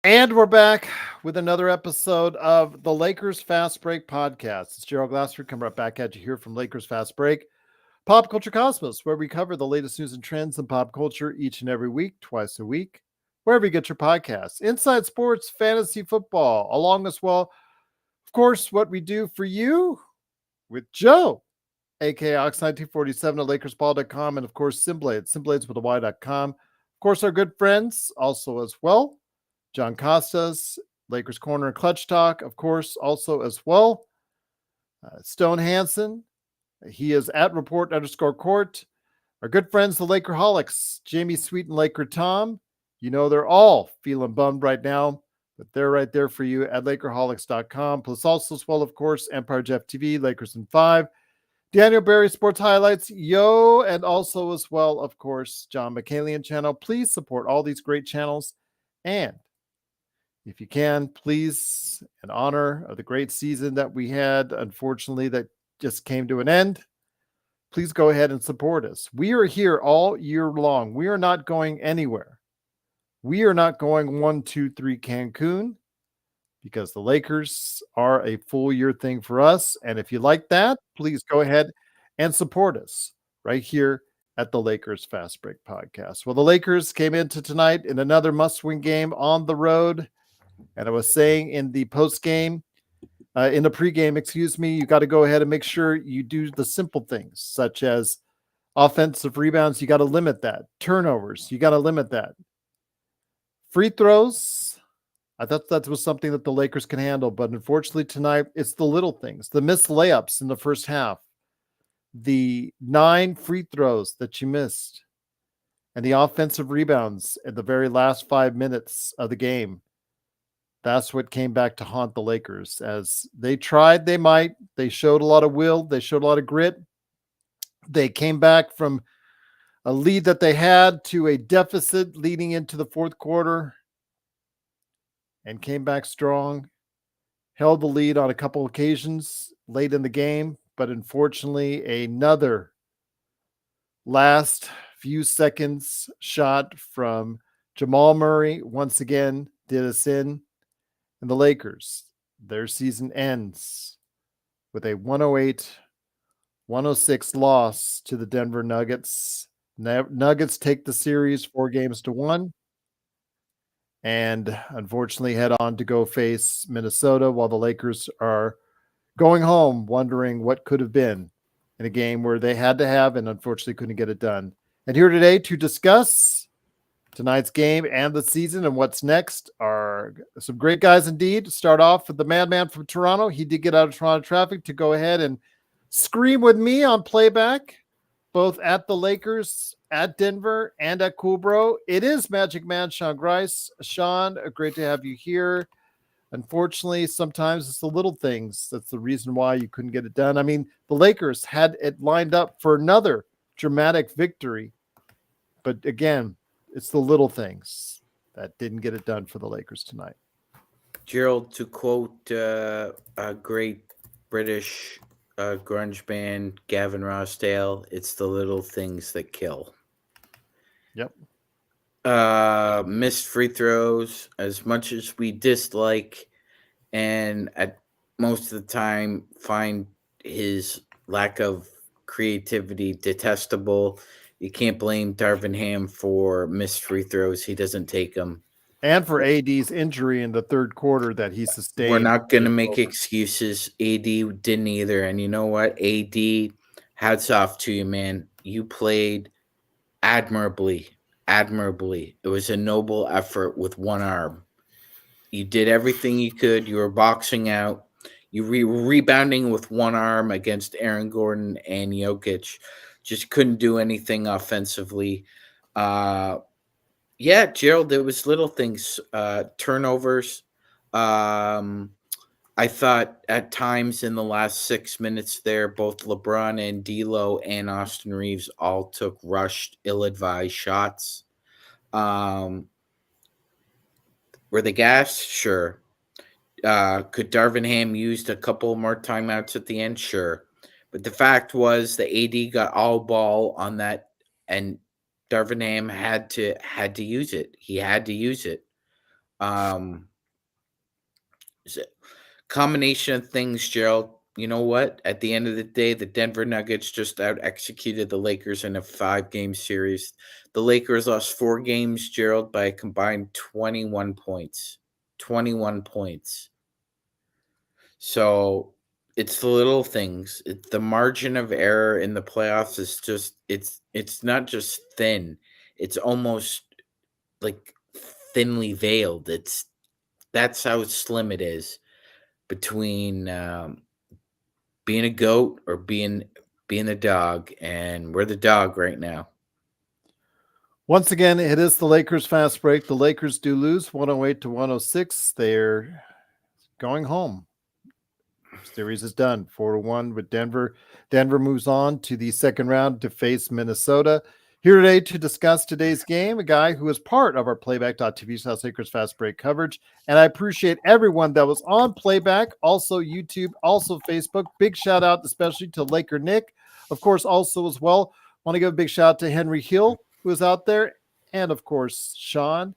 And we're back with another episode of the Lakers Fast Break podcast. It's Gerald Glassford coming right back at you here from Lakers Fast Break, Pop Culture Cosmos, where we cover the latest news and trends in pop culture each and every week, twice a week, wherever you get your podcasts. Inside sports, fantasy football, along as well, of course, what we do for you with Joe, aka Ox1947 at LakersBall.com, and of course, Simblades with a Y.com. Of course, our good friends also as well. John Costas, Lakers Corner and Clutch Talk, of course, also as well. Stone Hansen, he is at report_court. Our good friends, the Lakerholics, Jamie Sweet and Laker Tom. You know they're all feeling bummed right now, but they're right there for you at Lakerholics.com. Plus also as well, of course, Empire Jeff TV, Lakers in 5. Daniel Barry Sports Highlights, yo, and also as well, of course, John McCalian channel. Please support all these great channels. And if you can, please, in honor of the great season that we had, unfortunately, that just came to an end, please go ahead and support us. We are here all year long. We are not going anywhere. We are not going 1, 2, 3 Cancun because the Lakers are a full year thing for us. And if you like that, please go ahead and support us right here at the Lakers Fast Break podcast. Well, the Lakers came into tonight in another must-win game on the road. And I was saying in the post-game, in the pregame, excuse me, you got to go ahead and make sure you do the simple things, such as offensive rebounds. You got to limit that. Turnovers, you got to limit that. Free throws, I thought that was something that the Lakers can handle, but unfortunately tonight, it's the little things, the missed layups in the first half, the 9 free throws that you missed, and the offensive rebounds at the very last 5 minutes of the game. That's what came back to haunt the Lakers as they tried, they might. They showed a lot of will. They showed a lot of grit. They came back from a lead that they had to a deficit leading into the fourth quarter and came back strong, held the lead on a couple occasions late in the game, but unfortunately another last few seconds shot from Jamal Murray once again did us in. And the Lakers, their season ends with a 108-106 loss to the Denver Nuggets. Nuggets take the series 4-1 and unfortunately head on to go face Minnesota while the Lakers are going home wondering what could have been in a game where they had to have and unfortunately couldn't get it done. And here today to discuss tonight's game and the season and what's next are some great guys indeed. Start off with the madman from Toronto. He did get out of Toronto traffic to go ahead and scream with me on playback, both at the Lakers, at Denver, and at Cool Bro. It is Magic Man Sean Grice. Sean, great to have you here. Unfortunately, sometimes it's the little things that's the reason why you couldn't get it done. I mean, the Lakers had it lined up for another dramatic victory, but again, it's the little things that didn't get it done for the Lakers tonight. Gerald, to quote a great British grunge band, Gavin Rossdale, it's the little things that kill. Yep. Missed free throws, as much as we dislike and at most of the time find his lack of creativity detestable. You can't blame Darvin Ham for missed free throws. He doesn't take them. And for AD's injury in the third quarter that he sustained. We're not going to make excuses. AD didn't either. And you know what? AD, hats off to you, man. You played admirably. Admirably. It was a noble effort with one arm. You did everything you could. You were boxing out. You were rebounding with one arm against Aaron Gordon and Jokic. Just couldn't do anything offensively. Yeah, Gerald, there was little things, turnovers. I thought at times in the last 6 minutes there, both LeBron and D'Lo and Austin Reeves all took rushed, ill-advised shots. Were they gassed? Sure. Could Darvin Ham used a couple more timeouts at the end? Sure. But the fact was the AD got all ball on that, and Darvin Ham had to use it. He had to use it. Combination of things, Gerald. You know what? At the end of the day, the Denver Nuggets just out executed the Lakers in a 5-game series. The Lakers lost 4 games, Gerald, by a combined 21 points. 21 points. So it's the little things. The margin of error in the playoffs is just it's not just thin. It's almost like thinly veiled. That's how slim it is between being a goat or being a dog, and we're the dog right now. Once again, it is the Lakers fast break. The Lakers do lose 108 to 106. They're going home. Series is done 4-1 with Denver. Denver moves on to the second round to face Minnesota. Here today to discuss today's game, a guy who is part of our playback.tv Lakers fast break coverage. And I appreciate everyone that was on playback, also YouTube, also Facebook. Big shout out, especially to Laker Nick. Of course, also as well, want to give a big shout out to Henry Hill, who is out there. And of course, Sean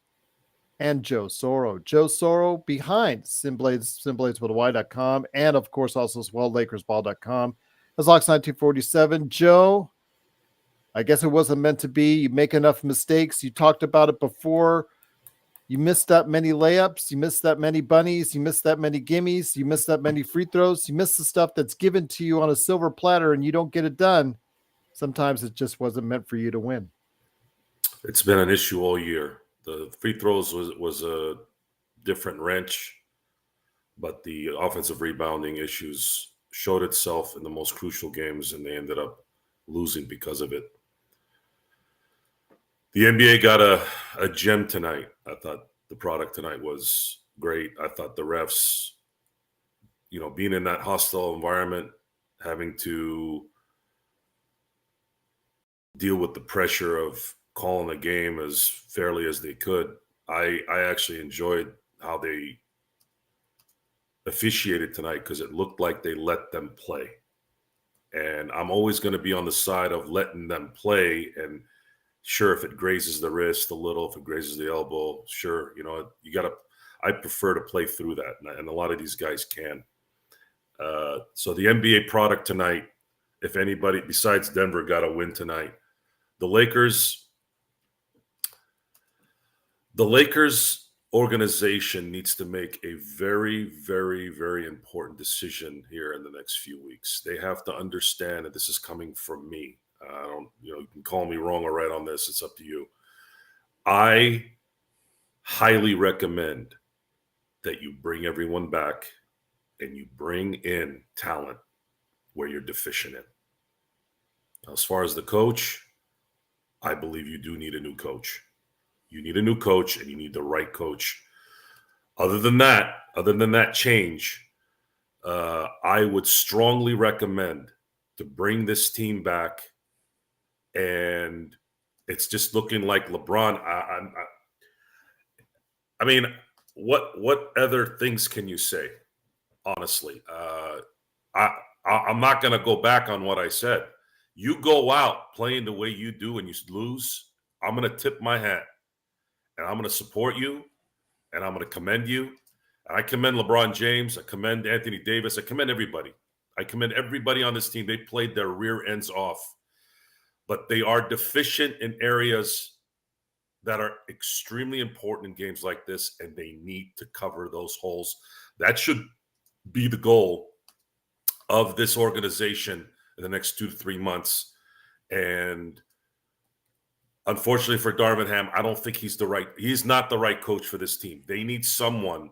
and Joe Soro. Joe Soro behind SimBladesWithAY.com, and of course also as well LakersBall.com. That's Locks 1947. Joe, I guess it wasn't meant to be. You make enough mistakes. You talked about it before. You missed that many layups. You missed that many bunnies. You missed that many gimmies. You missed that many free throws. You missed the stuff that's given to you on a silver platter and you don't get it done. Sometimes it just wasn't meant for you to win. It's been an issue all year. The free throws was a different wrench, but the offensive rebounding issues showed itself in the most crucial games, and they ended up losing because of it. The NBA got a gem tonight. I thought the product tonight was great. I thought the refs, being in that hostile environment, having to deal with the pressure of calling the game as fairly as they could. I actually enjoyed how they officiated tonight because it looked like they let them play. And I'm always going to be on the side of letting them play. And sure, if it grazes the wrist a little, if it grazes the elbow, sure, I prefer to play through that. And a lot of these guys can. So the NBA product tonight, if anybody besides Denver got a win tonight, the Lakers organization needs to make a very, very, very important decision here in the next few weeks. They have to understand that this is coming from me. You can call me wrong or right on this. It's up to you. I highly recommend that you bring everyone back and you bring in talent where you're deficient in. Now, as far as the coach, I believe you do need a new coach. You need a new coach, and you need the right coach. Other than that change, I would strongly recommend to bring this team back. And it's just looking like LeBron. I mean, what other things can you say? Honestly, I'm not going to go back on what I said. You go out playing the way you do and you lose, I'm going to tip my hat. And I'm going to support you, and I'm going to commend you. And I commend LeBron James. I commend Anthony Davis. I commend everybody. I commend everybody on this team. They played their rear ends off. But they are deficient in areas that are extremely important in games like this, and they need to cover those holes. That should be the goal of this organization in the next 2 to 3 months. And unfortunately for Darvin Ham, I don't think he's not the right coach for this team. They need someone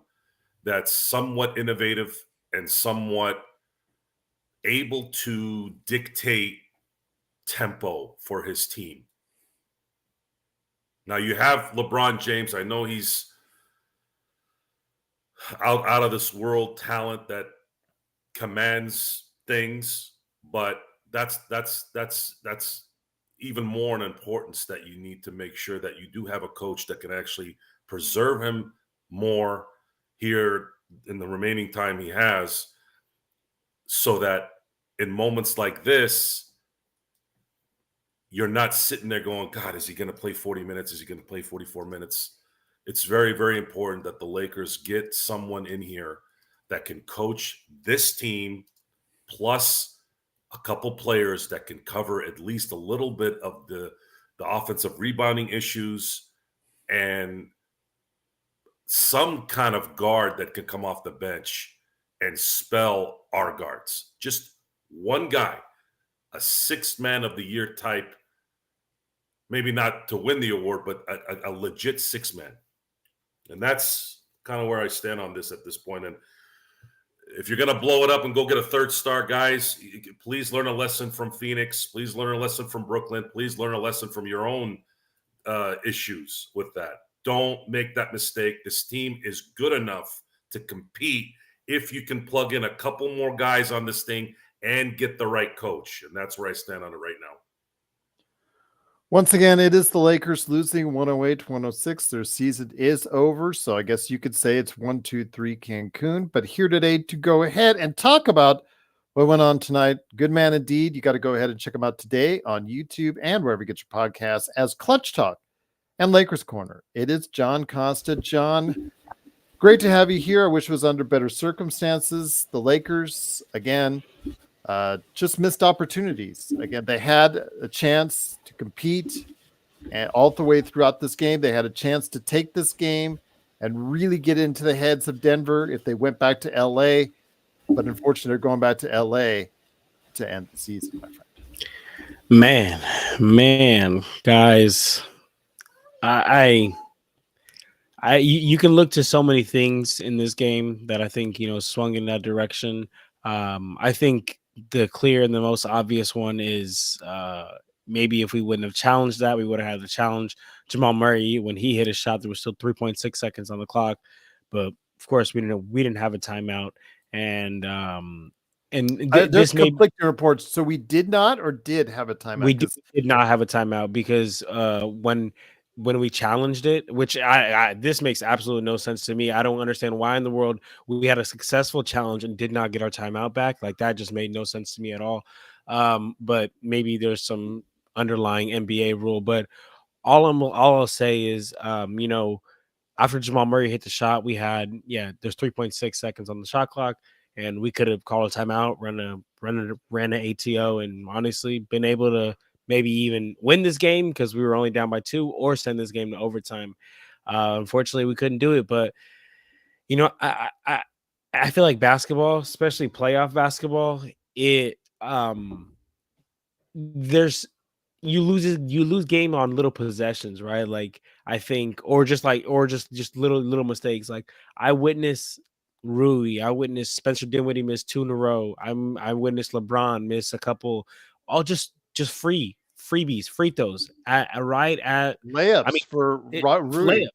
that's somewhat innovative and somewhat able to dictate tempo for his team. Now you have LeBron James. I know he's out of this world talent that commands things, but that's even more an importance that you need to make sure that you do have a coach that can actually preserve him more here in the remaining time he has, so that in moments like this, you're not sitting there going, God, is he going to play 40 minutes? Is he going to play 44 minutes? it's very, very important that the Lakers get someone in here that can coach this team, plus a couple players that can cover at least a little bit of the offensive rebounding issues, and some kind of guard that can come off the bench and spell our guards. Just one guy, a sixth man of the year type, maybe not to win the award, but a legit six man. And that's kind of where I stand on this at this point. And if you're going to blow it up and go get a third star, guys, please learn a lesson from Phoenix. Please learn a lesson from Brooklyn. Please learn a lesson from your own issues with that. Don't make that mistake. This team is good enough to compete if you can plug in a couple more guys on this thing and get the right coach. And that's where I stand on it right now. Once again, it is the Lakers losing 108-106. Their season is over. So I guess you could say it's 1-2-3 Cancun. But here today to go ahead and talk about what went on tonight. Good man indeed. You got to go ahead and check him out today on YouTube and wherever you get your podcasts as Clutch Talk and Lakers Corner. It is John Costa. John, great to have you here. I wish it was under better circumstances. The Lakers, again, just missed opportunities. Again, they had a chance to compete, and all the way throughout this game, they had a chance to take this game and really get into the heads of Denver if they went back to LA. But unfortunately, they're going back to LA to end the season, my friend. Man, guys, you can look to so many things in this game that I think, swung in that direction. I think the clear and the most obvious one is maybe if we wouldn't have challenged that, we would have had to challenge Jamal Murray when he hit a shot. There was still 3.6 seconds on the clock, but of course we didn't have a timeout, and there's conflicting reports. So we did not or did have a timeout. We did not have a timeout because when we challenged it, which this makes absolutely no sense to me. I don't understand why in the world we had a successful challenge and did not get our timeout back. Like, that just made no sense to me at all. But maybe there's some underlying NBA rule. But all I'll say is, after Jamal Murray hit the shot, we had, there's 3.6 seconds on the shot clock, and we could have called a timeout, ran an ATO, and honestly been able to maybe even win this game because we were only down by 2, or send this game to overtime. Unfortunately, we couldn't do it. But, I feel like basketball, especially playoff basketball, you lose game on little possessions, right? Like, I think, or just little mistakes. Like, I witnessed Rui, I witnessed Spencer Dinwiddie miss 2 in a row. I witnessed LeBron miss a couple, all just freebies, free throws at layups for Rui. Layup.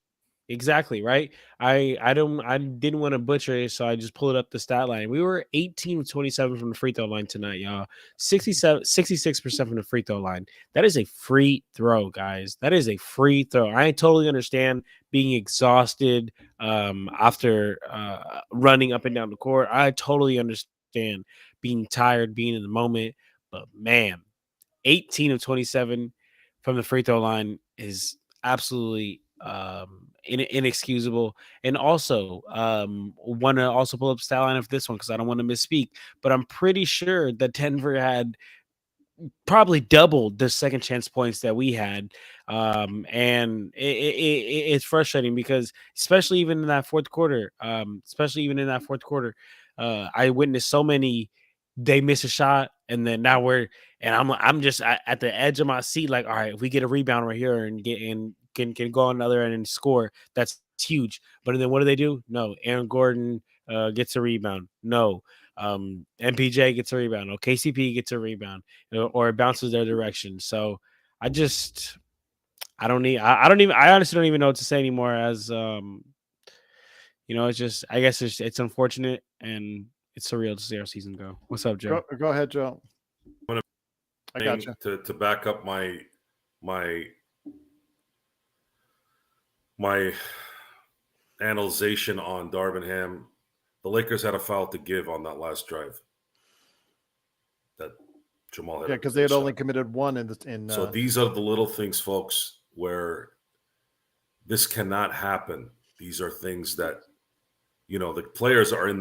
Exactly, right? I didn't want to butcher it, so I just pulled up the stat line. We were 18 of 27 from the free throw line tonight, y'all. 66% from the free throw line. That is a free throw, guys. That is a free throw. I totally understand being exhausted after running up and down the court. I totally understand being tired, being in the moment. But man, 18 of 27 from the free throw line is absolutely inexcusable. And also, want to also pull up stat line of this one because I don't want to misspeak, but I'm pretty sure that Denver had probably doubled the second chance points that we had. And it's frustrating because especially even in that fourth quarter, I witnessed so many, they miss a shot, and then now I'm just at the edge of my seat, like, all right, if we get a rebound right here and can go on another end and score, that's huge. But then what do? No, Aaron Gordon gets a rebound. No, MPJ gets a rebound. No, KCP gets a rebound, or it bounces their direction. So I honestly don't even know what to say anymore. As it's just, I guess it's unfortunate and it's surreal to see our season go. What's up, Joe? Go ahead, Joe. I got you. To back up my analyzation on Darvin Ham, the Lakers had a foul to give on that last drive that Jamal had. Yeah, because they had only committed one in. So these are the little things, folks, where This cannot happen. These are things that, the players are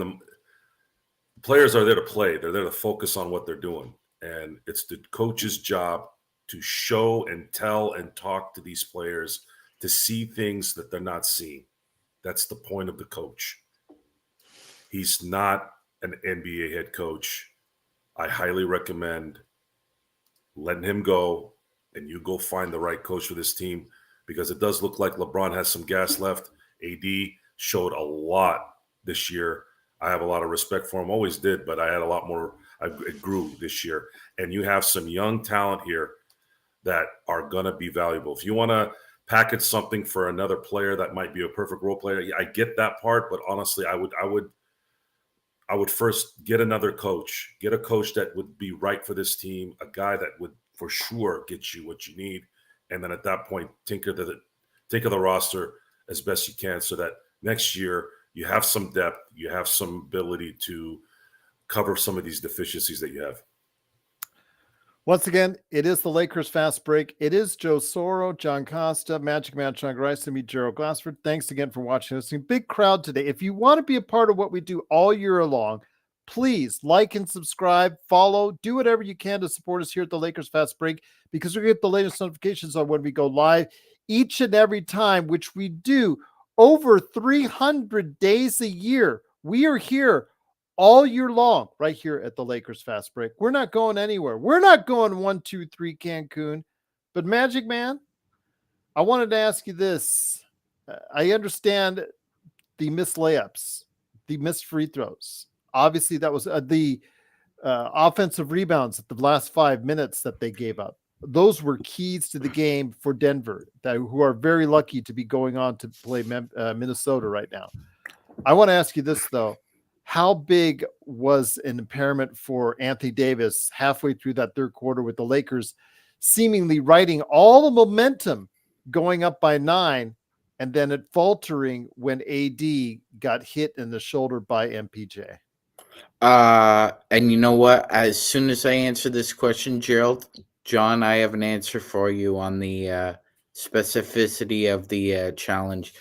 there to play. They're there to focus on what they're doing. And it's the coach's job to show and tell and talk to these players to see things that they're not seeing. That's the point of the coach. He's not an NBA head coach. I highly recommend letting him go and you go find the right coach for this team, because it does look like LeBron has some gas left. AD showed a lot this year. I have a lot of respect for him, always did, but I had a lot more. It grew this year. And you have some young talent here that are going to be valuable. If you want to package something for another player that might be a perfect role player, I get that part, but honestly, I would first get another coach, get a coach that would be right for this team, a guy that would for sure get you what you need. And then at that point, tinker the roster as best you can so that next year you have some depth, you have some ability to cover some of these deficiencies that you have. Once again, it is the Lakers Fast Break. It is Joe Soro, John Costa, Magic Man, Sean Grice, and me, Gerald Glassford. Thanks again for watching us. Big crowd today. If you want to be a part of what we do all year long, please like and subscribe, follow, do whatever you can to support us here at the Lakers Fast Break, because we get the latest notifications on when we go live each and every time, which we do over 300 days a year. We are here all year long, right here at the Lakers Fast Break. We're not going anywhere. We're not going 1, 2, 3 Cancun. But Magic Man, I wanted to ask you this. I understand the missed layups, the missed free throws. Obviously, that was the offensive rebounds at the last 5 minutes that they gave up. Those were keys to the game for Denver, who are very lucky to be going on to play Minnesota right now. I want to ask you this, though. How big was an impairment for Anthony Davis halfway through that third quarter, with the Lakers seemingly riding all the momentum going up by 9, and then it faltering when AD got hit in the shoulder by MPJ? And you know what? As soon as I answer this question, Gerald, John, I have an answer for you on the specificity of the challenge.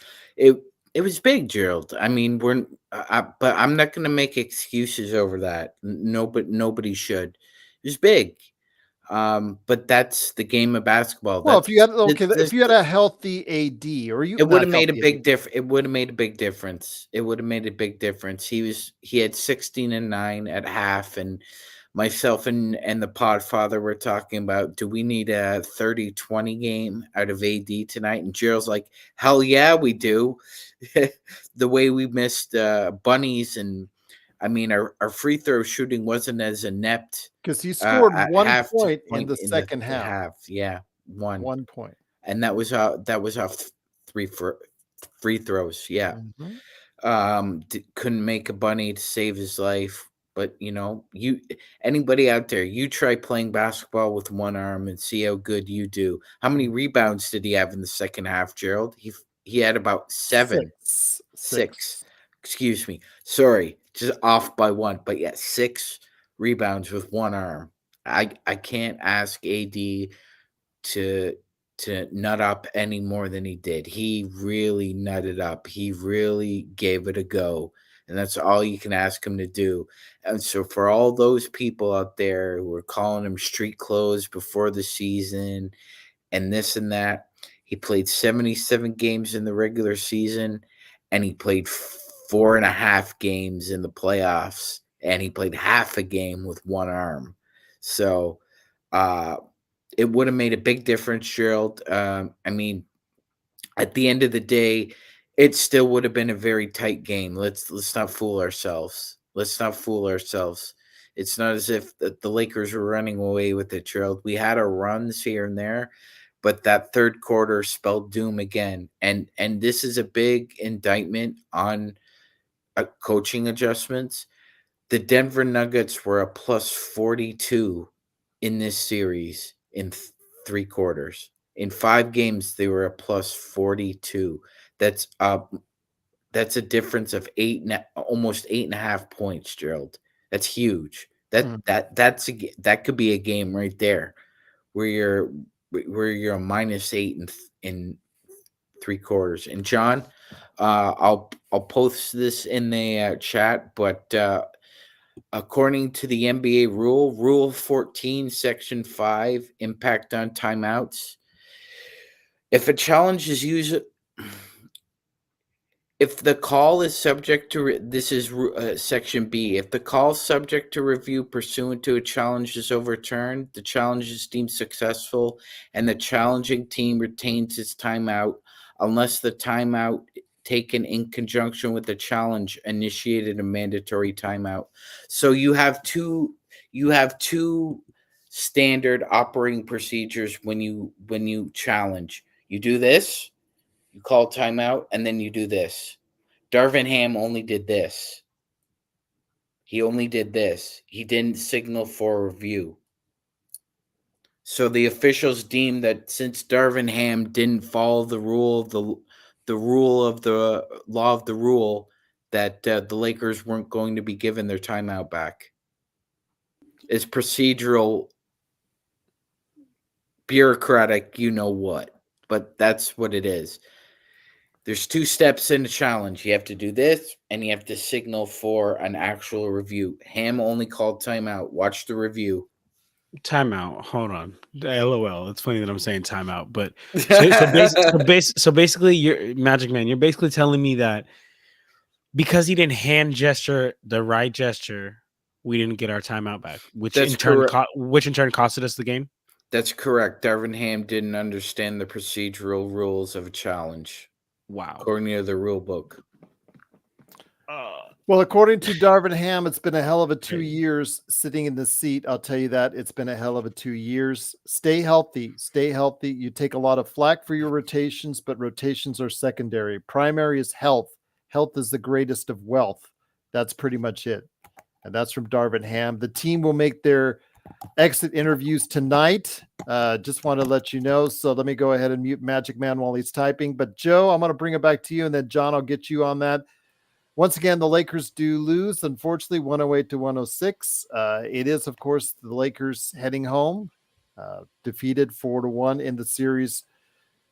It was big, Gerald. I mean, but I'm not going to make excuses over that. Nobody should. It was big. But that's the game of basketball. Well, if you had a healthy AD, or it would have made a big difference. It would have made a big difference. It would have made a big difference. He had 16 and 9 at half, and myself and the Podfather were talking about, do we need a 30-20 game out of AD tonight? And Gerald's like, hell yeah, we do. The way we missed bunnies, and I mean, our free throw shooting wasn't as inept, because he scored 1 point in the second half. half. Yeah, 1 point, and that was off 3 free throws. Yeah. Couldn't make a bunny to save his life. But anybody out there, you try playing basketball with one arm and see how good you do. How many rebounds did he have in the second half, Gerald? He had about 7. 6. Excuse me. Sorry, just off by 1. But yeah, 6 rebounds with one arm. I can't ask AD to nut up any more than he did. He really nutted up. He really gave it a go. And that's all you can ask him to do. And so for all those people out there who are calling him street clothes before the season and this and that, he played 77 games in the regular season, and he played 4.5 games in the playoffs, and he played half a game with one arm. So it would have made a big difference, Gerald. I mean, at the end of the day, it still would have been a very tight game. Let's not fool ourselves. It's not as if the Lakers were running away with it, Gerald. We had our runs here and there, but that third quarter spelled doom again. And this is a big indictment on coaching adjustments. The Denver Nuggets were a plus 42 in this series in 3 quarters. In 5 games, they were a plus 42. That's a difference of almost 8.5 points, Gerald. That's huge. That could be a game right there where you're a minus 8 in 3 quarters. And John, I'll post this in the chat, but according to the NBA Rule 14, Section 5, impact on timeouts, if a challenge is used, if the call is subject to, this is Section B, if the call subject to review pursuant to a challenge is overturned, the challenge is deemed successful, and the challenging team retains its timeout unless the timeout taken in conjunction with the challenge initiated a mandatory timeout. So you have two standard operating procedures when you challenge. You do this, you call timeout, and then you do this. Darvin Ham only did this. He only did this. He didn't signal for review. So the officials deemed that since Darvin Ham didn't follow the rule of the rule of the law of the rule, that the Lakers weren't going to be given their timeout back. It's procedural, bureaucratic, you know what, but that's what it is. There's 2 steps in the challenge. You have to do this, and you have to signal for an actual review. Ham only called timeout. Watch the review. Timeout. Hold on. LOL. It's funny that I'm saying timeout, but so basically, you're Magic Man. You're basically telling me that because he didn't hand gesture the right gesture, we didn't get our timeout back, which in turn costed us the game. That's correct. Darvin Ham didn't understand the procedural rules of a challenge. Wow. According to the rule book. Well, according to Darvin Ham, it's been a hell of a 2 years sitting in the seat. I'll tell you that. It's been a hell of a 2 years. Stay healthy. Stay healthy. You take a lot of flack for your rotations, but rotations are secondary. Primary is health. Health is the greatest of wealth. That's pretty much it. And that's from Darvin Ham. The team will make their exit interviews tonight. Just want to let you know. So let me go ahead and mute Magic Man while he's typing. But Joe, I'm going to bring it back to you, and then John, I'll get you on that. Once again, the Lakers do lose, unfortunately, 108-106. It is, of course, the Lakers heading home, defeated 4-1 in the series.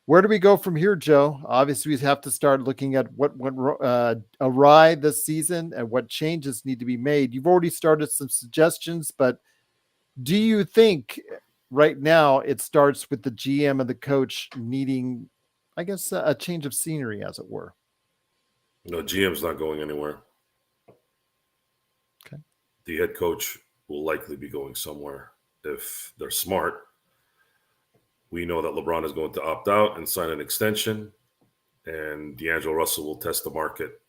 Where do we go from here, Joe? Obviously, we have to start looking at what went awry this season and what changes need to be made. You've already started some suggestions, but do you think right now it starts with the GM and the coach needing, I guess, a change of scenery, as it were? No, GM's not going anywhere. Okay. The head coach will likely be going somewhere if they're smart. We know that LeBron is going to opt out and sign an extension, and D Angelo Russell will test the market.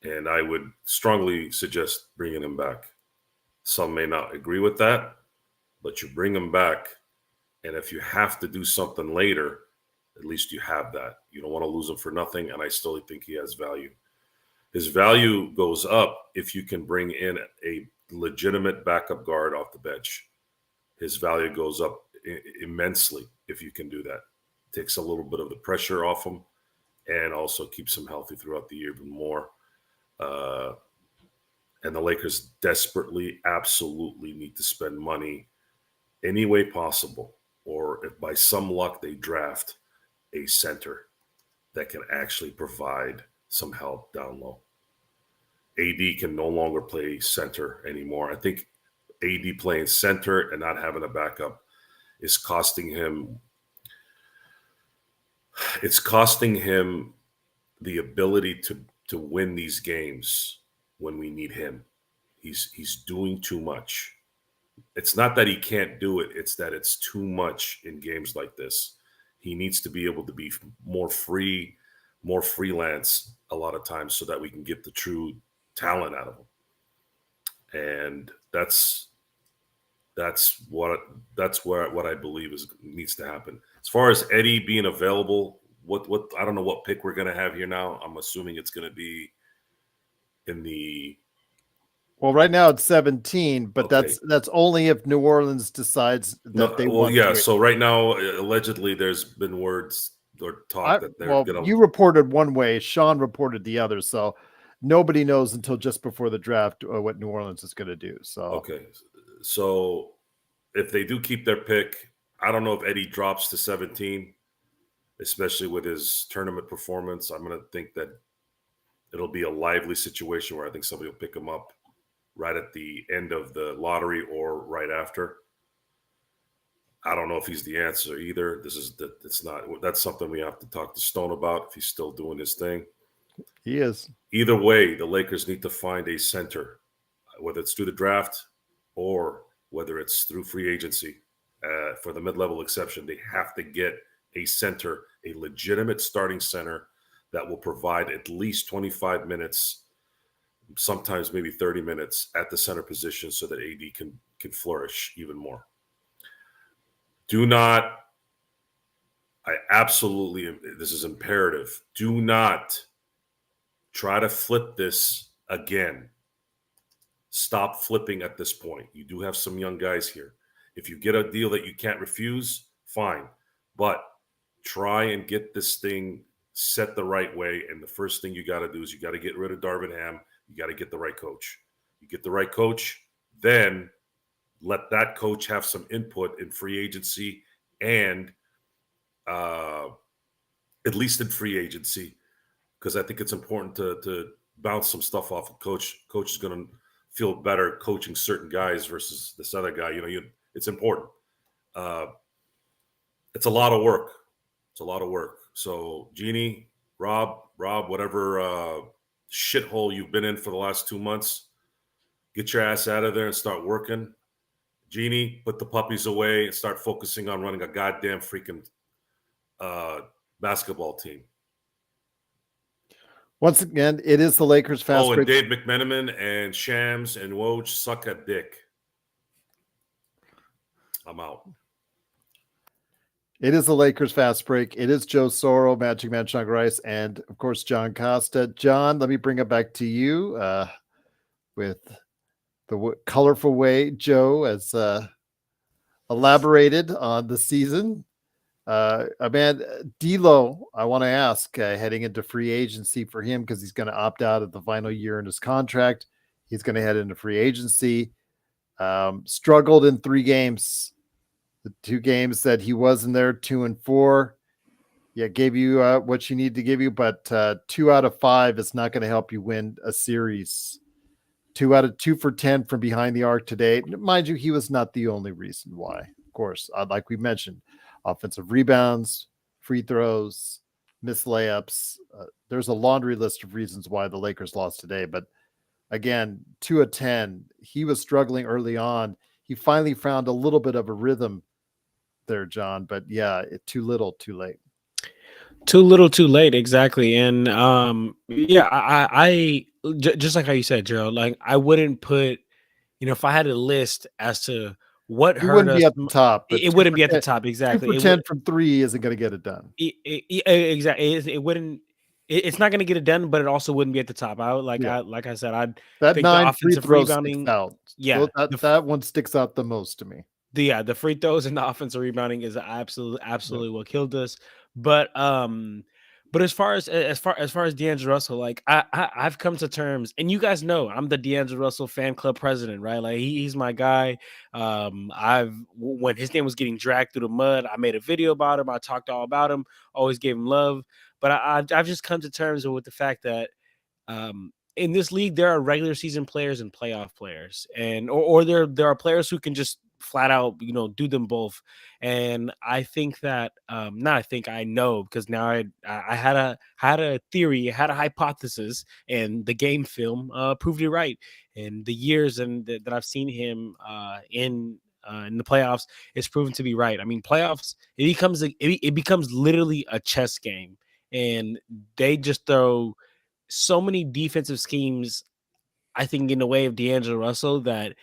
And I would strongly suggest bringing him back. Some may not agree with that, but you bring him back, and if you have to do something later, at least you have that. You don't want to lose him for nothing, and I still think he has value. His value goes up if you can bring in a legitimate backup guard off the bench. His value goes up immensely if you can do that. Takes a little bit of the pressure off him and also keeps him healthy throughout the year even more. And the Lakers desperately, absolutely need to spend money any way possible, or if by some luck they draft a center that can actually provide some help down low. AD can no longer play center anymore. I think AD playing center and not having a backup is costing him. It's costing him the ability to win these games when we need him. He's doing too much. It's not that he can't do it. It's that it's too much in games like this. He needs to be able to be more free, more freelance a lot of times so that we can get the true talent out of him. And that's what I believe needs to happen. As far as Eddie being available, what I don't know what pick we're going to have here now. I'm assuming it's going to be in the. Well, right now it's 17, but Okay. that's only if New Orleans decides that they want to. So right now, allegedly, there's been words or talk that they're going to. You reported one way, Sean reported the other, so nobody knows until just before the draft what New Orleans is going to do. So okay, so if they do keep their pick, I don't know if Eddie drops to 17. especially with his tournament performance. I'm going to think that it'll be a lively situation where I think somebody will pick him up right at the end of the lottery or right after. I don't know if he's the answer either. That's something we have to talk to Stone about if he's still doing his thing. He is. Either way, the Lakers need to find a center, whether it's through the draft or whether it's through free agency. For the mid-level exception, they have to get a center, a legitimate starting center that will provide at least 25 minutes, sometimes maybe 30 minutes at the center position so that AD can flourish even more. This is imperative. Do not try to flip this again. Stop flipping at this point. You do have some young guys here. If you get a deal that you can't refuse, fine. But try and get this thing set the right way. And the first thing you got to do is you got to get rid of Darvin Ham. You got to get the right coach. You get the right coach, then let that coach have some input in free agency and at least in free agency, because I think it's important to bounce some stuff off of coach. Coach is going to feel better coaching certain guys versus this other guy. It's important. It's a lot of work. So Jeannie, Rob, whatever shithole you've been in for the last 2 months, get your ass out of there and start working. Jeannie, put the puppies away and start focusing on running a goddamn freaking basketball team. Once again, it is the Lakers fast break. And Dave McMenamin and Shams and Woj suck a dick. I'm out. It is the Lakers fast break. It is Joe Soro, Magic Man, Sean Grice, and of course, John Costa. John, let me bring it back to you with the colorful way Joe has elaborated on the season. Man, D'Lo, I want to ask, heading into free agency for him, because he's going to opt out of the final year in his contract. He's going to head into free agency. Struggled in 3 games. The 2 games that he was in there, 2 and 4. Yeah, gave you what you need to give you, but 2 out of 5 is not going to help you win a series. 2 out of 2 for 10 from behind the arc today. Mind you, he was not the only reason why. Of course, like we mentioned, offensive rebounds, free throws, missed layups. There's a laundry list of reasons why the Lakers lost today. But again, 2 of 10. He was struggling early on. He finally found a little bit of a rhythm there, John. But yeah, too little, too late. Too little, too late. Exactly. And I just like how you said, Gerald, like I wouldn't put, if I had a list as to what hurt us, be at the top. It wouldn't be at the top. Exactly. 2 for 10 from 3 isn't going to get it done. Exactly. It wouldn't. It's not going to get it done, but it also wouldn't be at the top. Like I said, I'd that think 9 the offensive free throws rebounding sticks out. Yeah, so that one sticks out the most to me. The free throws and the offensive rebounding is absolutely what killed us. But as far as D Angelo Russell, like I've come to terms, and you guys know I'm the D Angelo Russell fan club president, right? Like he's my guy. When his name was getting dragged through the mud, I made a video about him. I talked all about him. Always gave him love. But I've just come to terms with the fact that in this league there are regular season players and playoff players, and or there are players who can just flat out, do them both. And I think that I know, because now I had a theory, I had a hypothesis, and the game film proved it right. And the years that I've seen him in the playoffs, it's proven to be right. I mean, playoffs, it becomes literally a chess game, and they just throw so many defensive schemes, I think, in the way of D'Angelo Russell, that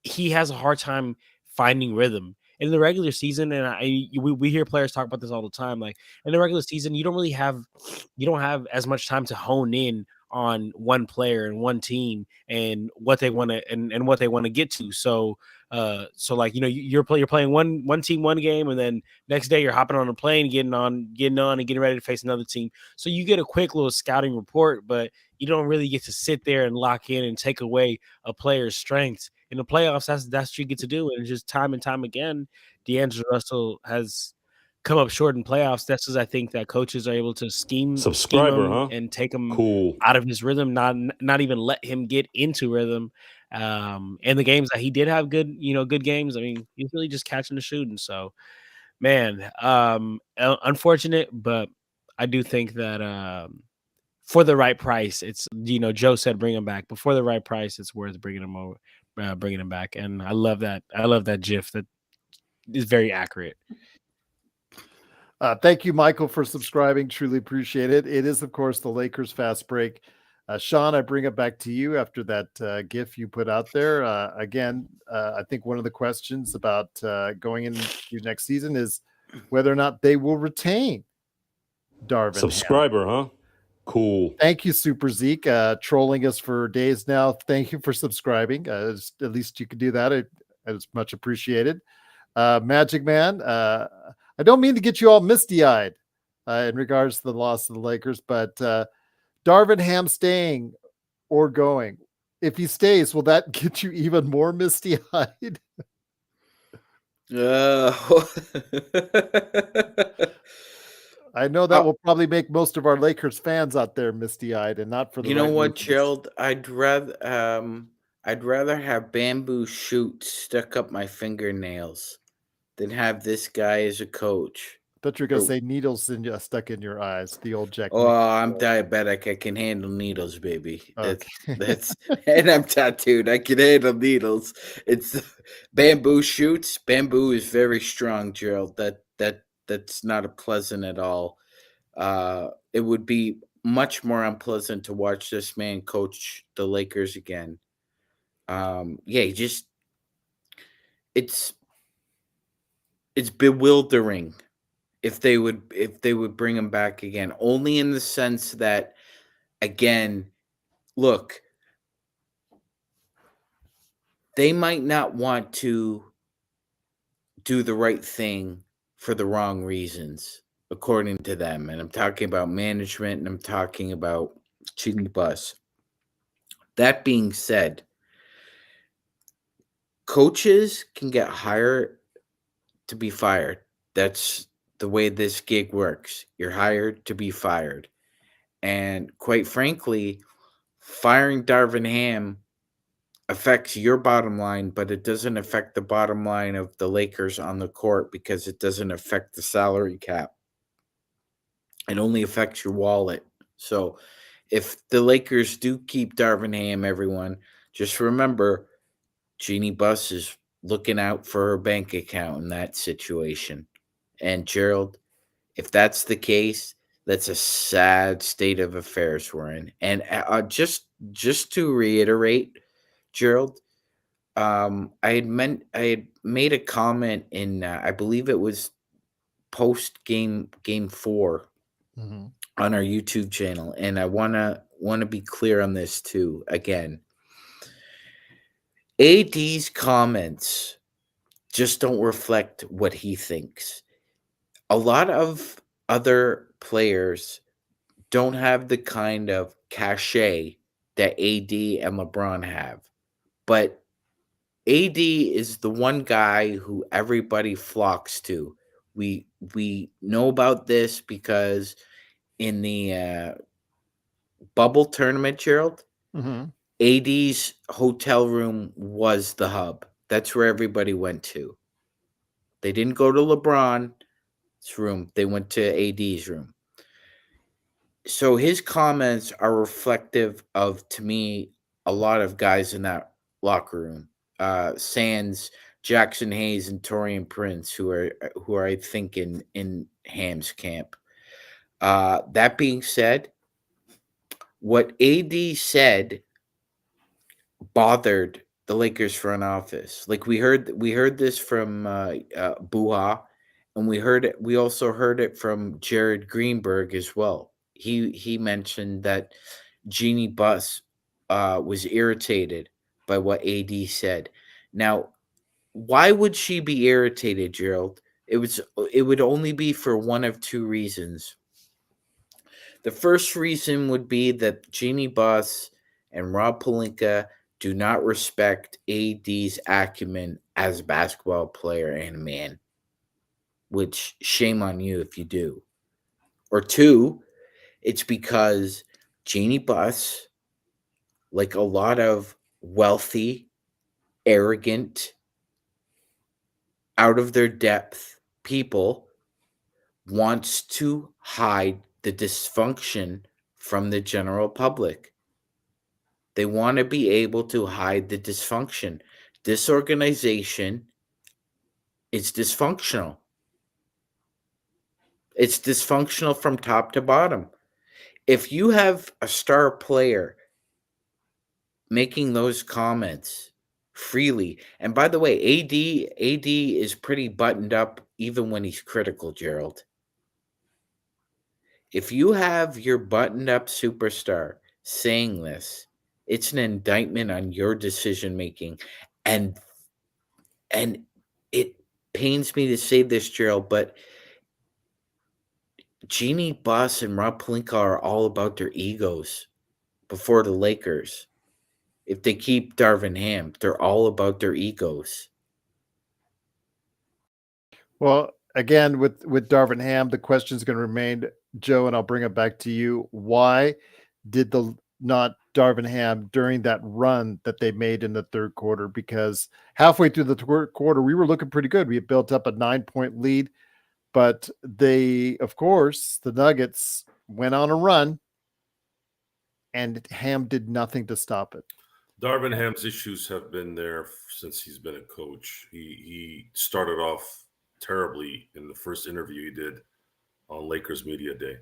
he has a hard time finding rhythm in the regular season. And we hear players talk about this all the time. Like in the regular season, you don't have as much time to hone in on one player and one team and what they want to and what they want to get to. So like, you're playing one team one game, and then next day you're hopping on a plane, getting on and getting ready to face another team. So you get a quick little scouting report, but you don't really get to sit there and lock in and take away a player's strengths. In the playoffs, that's what you get to do. And just time and time again, D'Angelo Russell has come up short in playoffs. That's because I think that coaches are able to scheme Subscriber, him huh? and take him Cool. out of his rhythm, not even let him get into rhythm. And the games that he did have good games. I mean, he's really just catching and shooting. So, man, unfortunate, but I do think that for the right price, it's Joe said bring him back, but for the right price, it's worth bringing him over, bringing him back. And I love that. I love that GIF. That is very accurate. Thank you, Michael, for subscribing. Truly appreciate it. It is, of course, the Lakers Fast Break. Sean, I bring it back to you after that GIF you put out there. Again, I think one of the questions about going into next season is whether or not they will retain Darvin Ham. Subscriber, huh? Cool. Thank you, Super Zeke, trolling us for days now. Thank you for subscribing. At least you can do that. It's much appreciated. Magic Man, I don't mean to get you all misty-eyed in regards to the loss of the Lakers, but Darvin Ham staying or going, if he stays, will that get you even more misty-eyed? I know that will probably make most of our Lakers fans out there misty-eyed, and not for the You know right what, reasons. Gerald? I'd rather have bamboo shoots stuck up my fingernails than have this guy as a coach. But you're gonna say needles stuck in your eyes. The old Jack. Oh, I'm diabetic. I can handle needles, baby. Okay. That's and I'm tattooed. I can handle needles. It's bamboo shoots. Bamboo is very strong, Gerald. That's not pleasant at all. It would be much more unpleasant to watch this man coach the Lakers again. It's bewildering if they would bring him back again, only in the sense that, again, look, they might not want to do the right thing for the wrong reasons, according to them. And I'm talking about management, and I'm talking about Chini Bus. That being said, coaches can get hired to be fired. That's the way this gig works. You're hired to be fired. And quite frankly, firing Darvin Ham affects your bottom line, but it doesn't affect the bottom line of the Lakers on the court because it doesn't affect the salary cap. It only affects your wallet. So if the Lakers do keep Darvin Ham, everyone, just remember Jeannie Buss is looking out for her bank account in that situation. And Gerald, if that's the case, that's a sad state of affairs we're in. And just to reiterate, Gerald, I had made a comment in I believe it was post game 4 on our YouTube channel, and I want to be clear on this too. Again, AD's comments just don't reflect what he thinks. A lot of other players don't have the kind of cachet that AD and LeBron have. But AD is the one guy who everybody flocks to. We know about this because in the bubble tournament, Gerald, AD's hotel room was the hub. That's where everybody went to. They didn't go to LeBron's room. They went to AD's room. So his comments are reflective of, to me, a lot of guys in that locker room. Sans Jackson Hayes and Taurean Prince, who are I think in Ham's camp. That being said, what AD said bothered the Lakers front office. Like we heard this from Buha, and we also heard it from Jared Greenberg as well. He mentioned that Jeannie Buss was irritated by what AD said. Now, why would she be irritated, Gerald? It would only be for one of two reasons. The first reason would be that Jeannie Buss and Rob Pelinka do not respect AD's acumen as a basketball player and a man. which shame on you if you do. Or two, it's because Jeannie Buss, like a lot of wealthy, arrogant, out of their depth people, wants to hide the dysfunction from the general public. They want to be able to hide the dysfunction. This organization is dysfunctional. It's dysfunctional from top to bottom. If you have a star player making those comments freely, and by the way, AD is pretty buttoned up even when he's critical, Gerald. If you have your buttoned up superstar saying this, it's an indictment on your decision making. And it pains me to say this, Gerald, but Jeannie Buss and Rob Pelinka are all about their egos before the Lakers. If they keep Darvin Ham, they're all about their egos. Well, again, with Darvin Ham, the question is going to remain, Joe, and I'll bring it back to you. Why did not Darvin Ham during that run that they made in the third quarter? Because halfway through the third quarter, we were looking pretty good. We had built up a 9-point lead, but they, of course, the Nuggets went on a run, and Ham did nothing to stop it. Darvin Ham's issues have been there since he's been a coach. He started off terribly in the first interview he did on Lakers Media Day.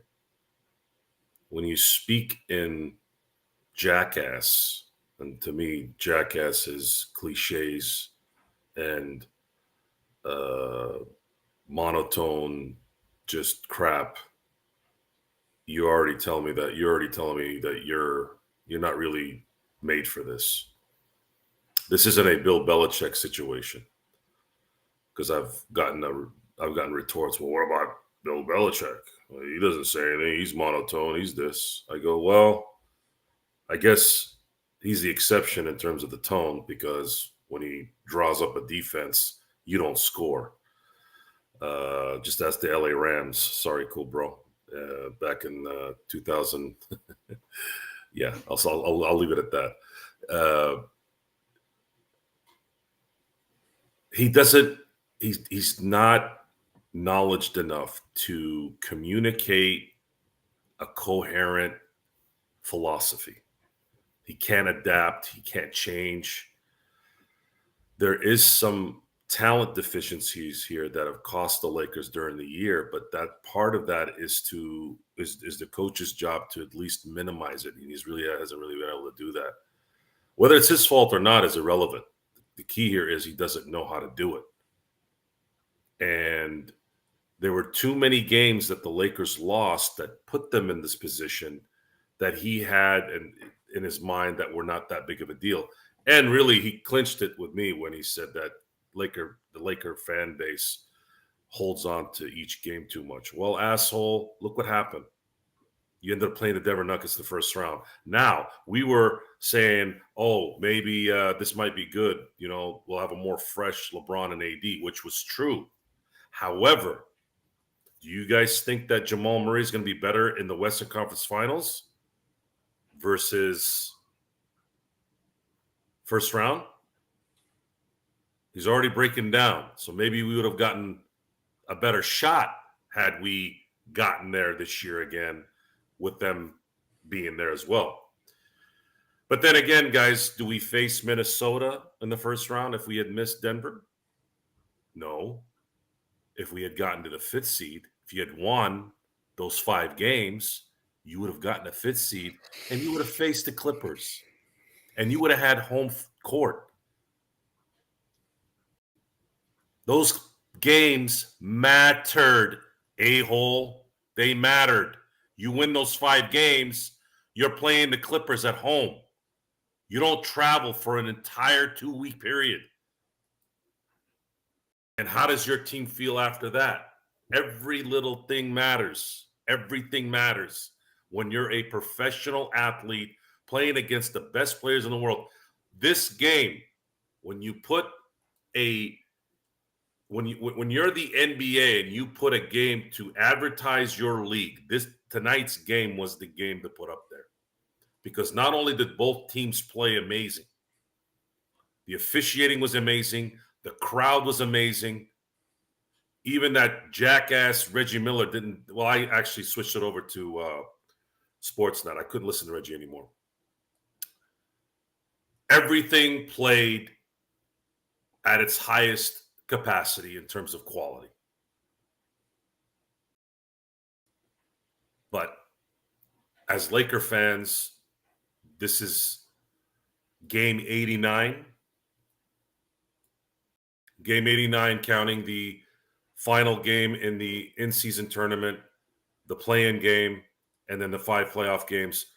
When you speak in jackass, and to me, jackass is cliches and monotone, just crap. You're already telling me that you're not really made for this. This isn't a Bill Belichick situation, because I've gotten retorts. Well, what about Bill Belichick? Well, he doesn't say anything. He's monotone. He's this. I go, well, I guess he's the exception in terms of the tone, because when he draws up a defense, you don't score. Just ask the LA Rams. Sorry, cool, bro. Back in 2000. Yeah, I'll leave it at that. He's not knowledgeable enough to communicate a coherent philosophy. He can't adapt. He can't change. There is some talent deficiencies here that have cost the Lakers during the year, but that part of that is the coach's job to at least minimize it. And he hasn't really been able to do that. Whether it's his fault or not is irrelevant. The key here is he doesn't know how to do it. And there were too many games that the Lakers lost that put them in this position that he had in his mind that were not that big of a deal. And really, he clinched it with me when he said that the Laker fan base holds on to each game too much. Well, asshole, look what happened. You ended up playing the Denver Nuggets the first round. Now, we were saying, oh, maybe this might be good. We'll have a more fresh LeBron and AD, which was true. However, do you guys think that Jamal Murray is going to be better in the Western Conference Finals versus first round? He's already breaking down. So maybe we would have gotten a better shot had we gotten there this year again with them being there as well. But then again, guys, do we face Minnesota in the first round if we had missed Denver? No. If we had gotten to the 5th seed, if you had won those 5 games, you would have gotten a 5th seed and you would have faced the Clippers and you would have had home court. Those games mattered, a-hole. They mattered. You win those 5 games, you're playing the Clippers at home. You don't travel for an entire 2-week period. And how does your team feel after that? Every little thing matters. Everything matters when you're a professional athlete playing against the best players in the world. This game, when you put a when you're the NBA and you put a game to advertise your league, tonight's game was the game to put up there, because not only did both teams play amazing, the officiating was amazing, the crowd was amazing. Even that jackass Reggie Miller didn't. Well, I actually switched it over to Sportsnet. I couldn't listen to Reggie anymore. Everything played at its highest capacity in terms of quality. But as Laker fans, this is game 89. Game 89 counting the final game in the in-season tournament, the play-in game, and then the 5 playoff games.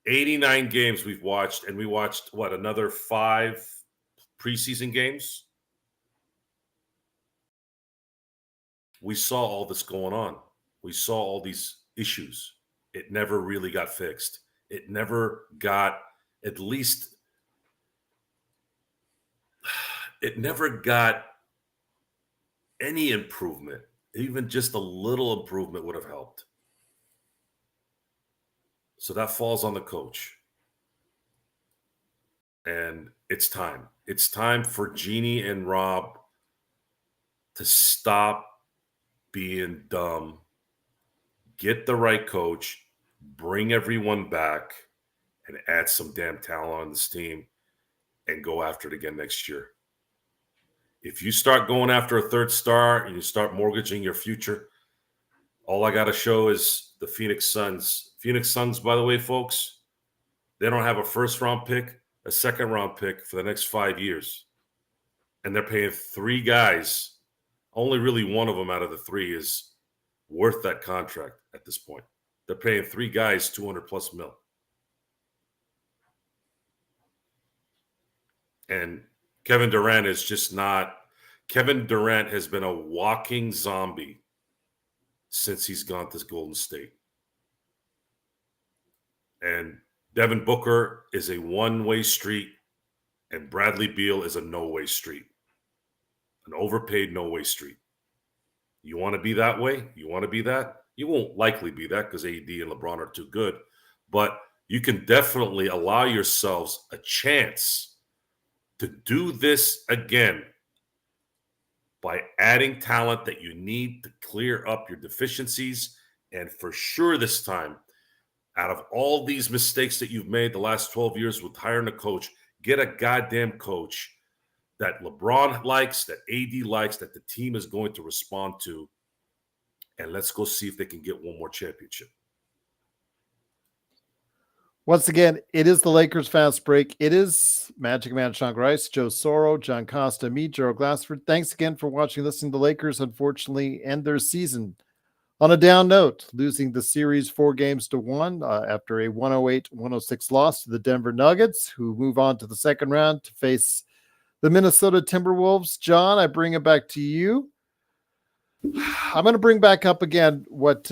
89 games we've watched, and we watched, another 5 preseason games? We saw all this going on. We saw all these issues. It never really got fixed. It never got any improvement. Even just a little improvement would have helped. So that falls on the coach. And it's time. It's time for Jeannie and Rob to stop being dumb, get the right coach, bring everyone back, and add some damn talent on this team and go after it again next year. If you start going after a third star and you start mortgaging your future, all I got to show is the Phoenix Suns. Phoenix Suns, by the way, folks, they don't have a first-round pick, a second-round pick for the next 5 years. And they're paying 3 guys. Only really one of them out of the 3 is worth that contract at this point. They're paying 3 guys $200+ million. And Kevin Durant is just not – Kevin Durant has been a walking zombie since he's gone to Golden State. And Devin Booker is a one-way street, and Bradley Beal is a no-way street. An overpaid no-way street. You want to be that way? You want to be that? You won't likely be that because AD and LeBron are too good. But you can definitely allow yourselves a chance to do this again by adding talent that you need to clear up your deficiencies. And for sure this time, out of all these mistakes that you've made the last 12 years with hiring a coach, get a goddamn coach that LeBron likes, that AD likes, that the team is going to respond to. And let's go see if they can get one more championship. Once again, it is the Lakers Fast Break. It is Magic Man Sean Grice, Joe Soro, John Costa, me, Gerald Glassford. Thanks again for watching and listening. The Lakers, unfortunately, end their season on a down note, losing the series 4-1 after a 108-106 loss to the Denver Nuggets, who move on to the second round to face the Minnesota Timberwolves. John, I bring it back to you. I'm going to bring back up again what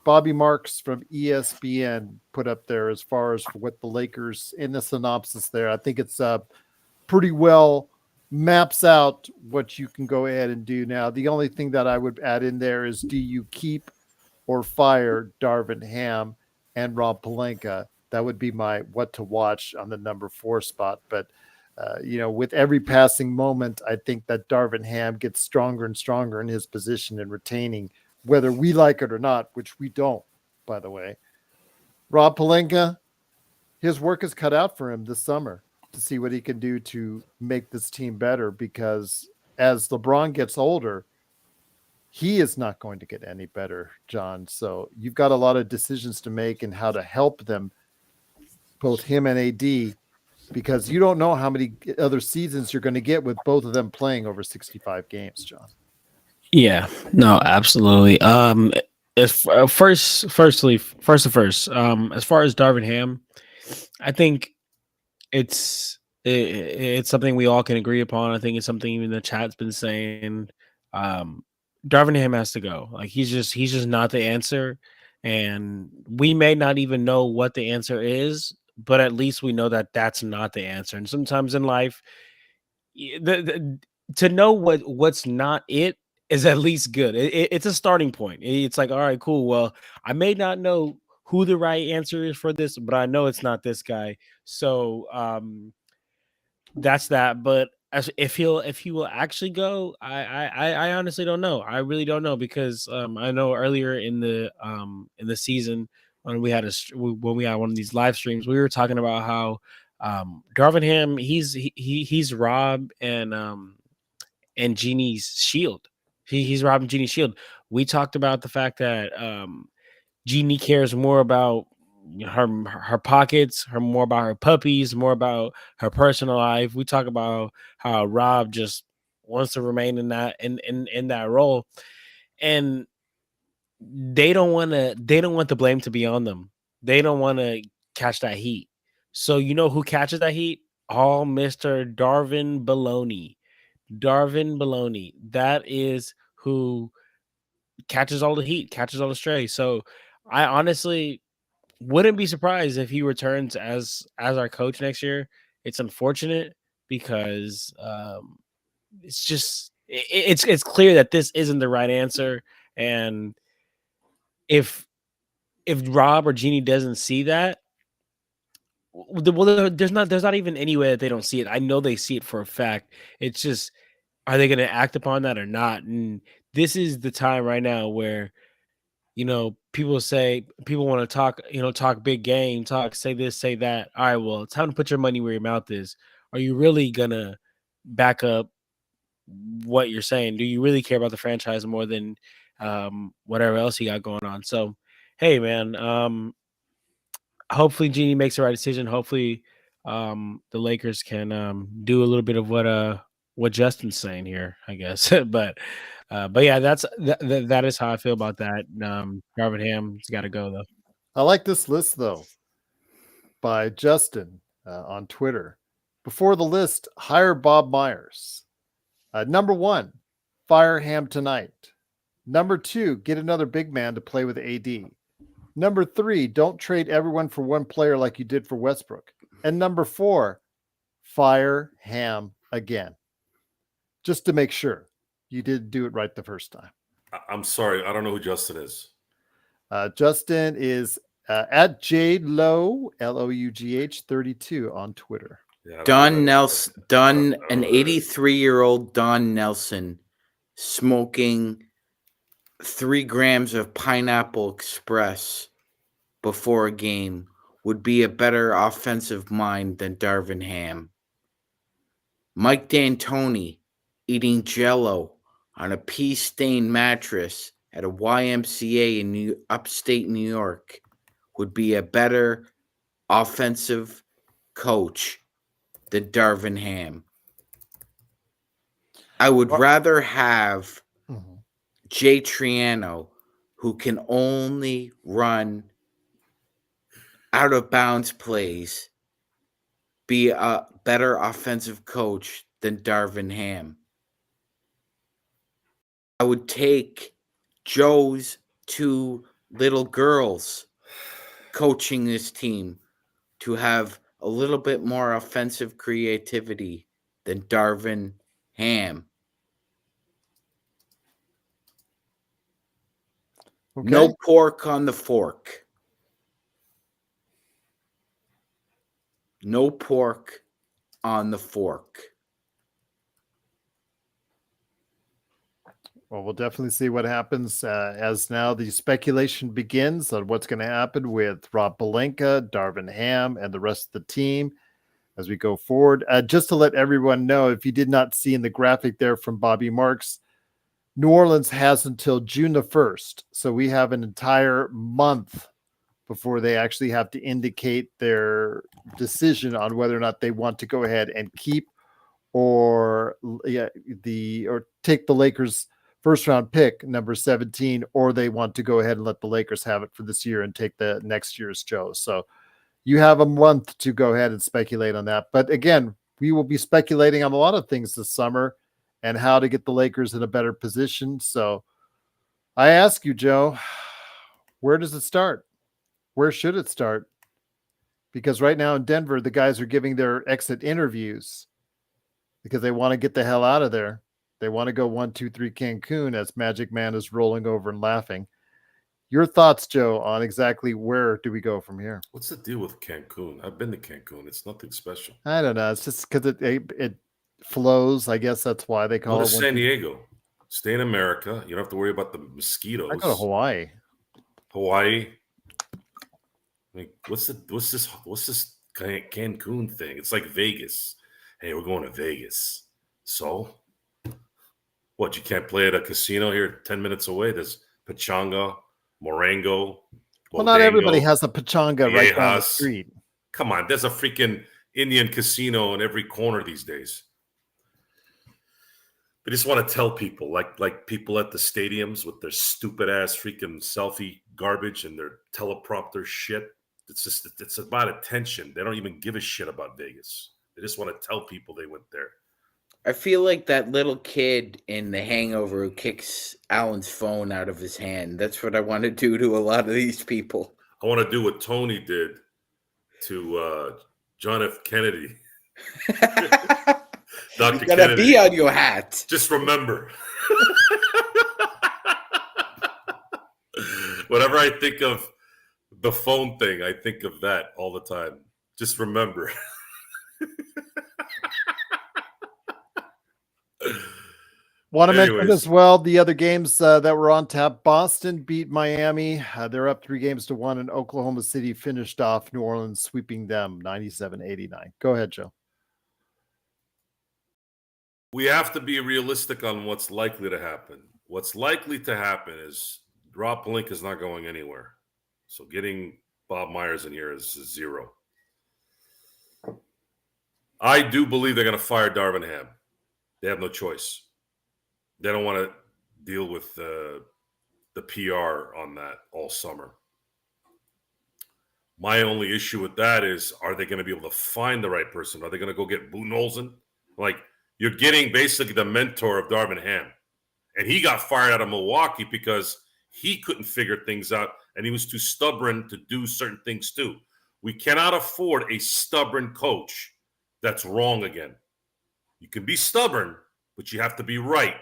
Bobby Marks from ESPN put up there as far as what the Lakers in the synopsis there. I think it's pretty well maps out what you can go ahead and do now. The only thing that I would add in there is, do you keep or fire Darvin Ham and Rob Pelinka? That would be my what to watch on the number 4 spot. But with every passing moment, I think that Darvin Ham gets stronger and stronger in his position and retaining, whether we like it or not, which we don't, by the way. Rob Pelinka, his work is cut out for him this summer to see what he can do to make this team better, because as LeBron gets older, he is not going to get any better, John. So you've got a lot of decisions to make and how to help them, both him and AD, because you don't know how many other seasons you're going to get with both of them playing over 65 games, John. Yeah, no, absolutely. As far as Darvin Ham, I think it's something we all can agree upon. I think it's something even the chat's been saying. Darvin Ham has to go. Like he's just not the answer, and we may not even know what the answer is, but at least we know that that's not the answer. And sometimes in life, to know what's not it is at least good. It's a starting point. It's like, all right, cool. Well, I may not know who the right answer is for this, but I know it's not this guy. So that's that. But if he will actually go, I honestly don't know. I really don't know because I know earlier in the season when we had when we had one of these live streams, we were talking about how Darvin Ham he's Rob and Genie's shield. He's robbing Genie's shield. We talked about the fact that Genie cares more about her pockets, more about her puppies, more about her personal life. We talk about how Rob just wants to remain in that role, and they don't want the blame to be on them. They don't want to catch that heat. So you know who catches that heat? All Mr. Darvin Baloney. Darvin Baloney. That is who catches all the heat, catches all the stray. So I honestly wouldn't be surprised if he returns as our coach next year. It's unfortunate because it's clear that this isn't the right answer. And if Rob or Jeannie doesn't see that, well, there's not even any way that they don't see it. I know they see it for a fact. It's just, are they going to act upon that or not? And this is the time right now where, people want to talk, talk big game, say this, say that. All right, well, it's time to put your money where your mouth is. Are you really going to back up what you're saying? Do you really care about the franchise more than whatever else you got going on? So, hey, man, hopefully Genie makes the right decision. Hopefully the Lakers can do a little bit of what Justin's saying here, I guess. but yeah, that is how I feel about that. Darvin Ham's got to go though. I like this list though by Justin on Twitter. Before the list, hire Bob Myers. Number 1, fire Ham tonight. Number 2, get another big man to play with AD. Number 3, don't trade everyone for one player like you did for Westbrook. And number 4, fire Ham again. Just to make sure you did do it right the first time. I'm sorry. I don't know who Justin is. Justin is at JLough, Lough 32 on Twitter. Yeah, Don Nelson, an 83-year-old Don Nelson smoking 3 grams of Pineapple Express before a game would be a better offensive mind than Darvin Ham. Mike D'Antoni eating Jell-O on a pea-stained mattress at a YMCA in upstate New York would be a better offensive coach than Darvin Ham. I would rather have Jay Triano, who can only run out of bounds plays, be a better offensive coach than Darvin Ham. I would take Joe's 2 little girls coaching this team to have a little bit more offensive creativity than Darvin Ham. Okay. No pork on the fork. No pork on the fork. Well, we'll definitely see what happens as now the speculation begins on what's going to happen with Rob Pelinka, Darvin Ham, and the rest of the team as we go forward. Just to let everyone know, if you did not see in the graphic there from Bobby Marks, New Orleans has until June the 1st. So we have an entire month before they actually have to indicate their decision on whether or not they want to go ahead and keep or take the Lakers first round pick, number 17, or they want to go ahead and let the Lakers have it for this year and take the next year's Joe. So you have a month to go ahead and speculate on that. But again, we will be speculating on a lot of things this summer and how to get the Lakers in a better position. So I ask you, Joe, where does it start? Where should it start? Because right now in Denver, the guys are giving their exit interviews. because they want to get the hell out of there. They want to go 1, 2, 3 Cancun as Magic Man is rolling over and laughing. Your thoughts, Joe, on exactly where do we go from here? What's the deal with Cancun? I've been to Cancun. It's nothing special. I don't know. It's just because it flows. I guess that's why they call Go it to San Diego. Stay in America. You don't have to worry about the mosquitoes. I go to Hawaii. Hawaii. Like, what's this Cancun thing? It's like Vegas. Hey, we're going to Vegas. So, what? You can't play at a casino here 10 minutes away? There's Pachanga, Morango. Well, not everybody Bodango, has a pachanga right down the Viejas. street. Come on, there's a freaking Indian casino in every corner these days. They just want to tell people, like people at the stadiums with their stupid ass freaking selfie garbage and their teleprompter shit. It's about attention. They don't even give a shit about Vegas. They just want to tell people they went there. I feel like that little kid in The Hangover who kicks Alan's phone out of his hand. That's what I want to do to a lot of these people. I want to do what Tony did to John F. Kennedy. Dr. You gotta Kennedy. be on your hat. Just remember. Whenever I think of the phone thing, I think of that all the time. Just remember. Want to mention Anyways. as well the other games that were on tap. Boston beat Miami. They're up 3-1, and Oklahoma City finished off New Orleans, sweeping them 97-89. Go ahead, Joe. We have to be realistic on what's likely to happen. What's likely to happen is Rob Pelinka is not going anywhere. So getting Bob Myers in here is 0. I do believe they're going to fire Darvin Ham. They have no choice. They don't want to deal with the PR on that all summer. My only issue with that is, are they going to be able to find the right person? Are they going to go get Budenholzer? Like, you're getting basically the mentor of Darvin Ham. And he got fired out of Milwaukee because he couldn't figure things out and he was too stubborn to do certain things too. We cannot afford a stubborn coach that's wrong again. You can be stubborn, but you have to be right.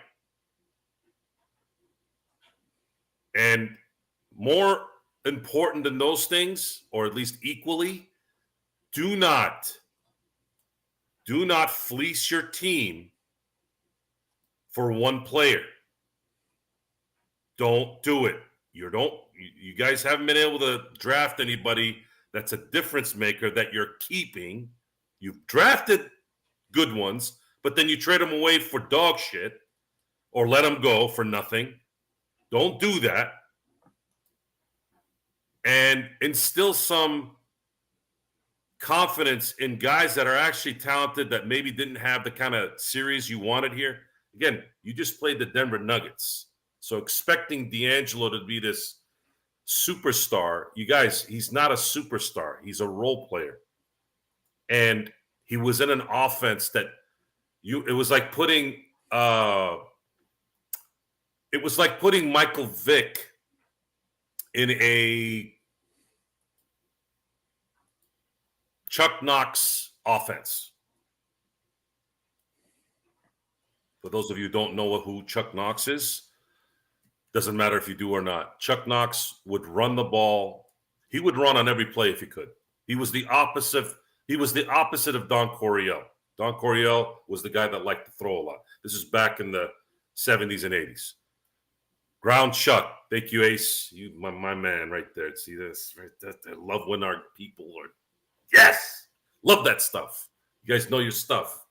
And more important than those things, or at least equally, do not fleece your team for one player. Don't do it. You guys haven't been able to draft anybody that's a difference maker that you're keeping. You've drafted good ones, but then you trade them away for dog shit or let them go for nothing. Don't do that. And instill some confidence in guys that are actually talented that maybe didn't have the kind of series you wanted here. Again, you just played the Denver Nuggets. So expecting D Angelo to be this superstar, you guys, he's not a superstar. He's a role player. And he was in an offense that it was like putting Michael Vick in a Chuck Knox offense. For those of you who don't know who Chuck Knox is, doesn't matter if you do or not. Chuck Knox would run the ball. He would run on every play if he could. He was the opposite. He was the opposite of Don Coryell. Don Coryell was the guy that liked to throw a lot. This is back in the 70s and 80s. Ground Chuck. Thank you, Ace. You, my man right there. See this? Right there. I love when our people are. Yes! Love that stuff. You guys know your stuff.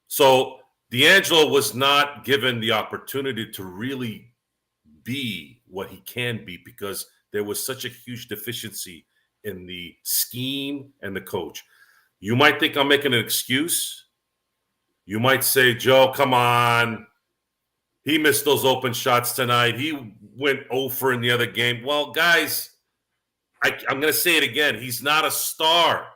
So D'Angelo was not given the opportunity to really be what he can be because there was such a huge deficiency in the scheme and the coach. You might think I'm making an excuse. You might say, Joe, come on. He missed those open shots tonight. He went over in the other game. Well, guys, I'm going to say it again. He's not a star.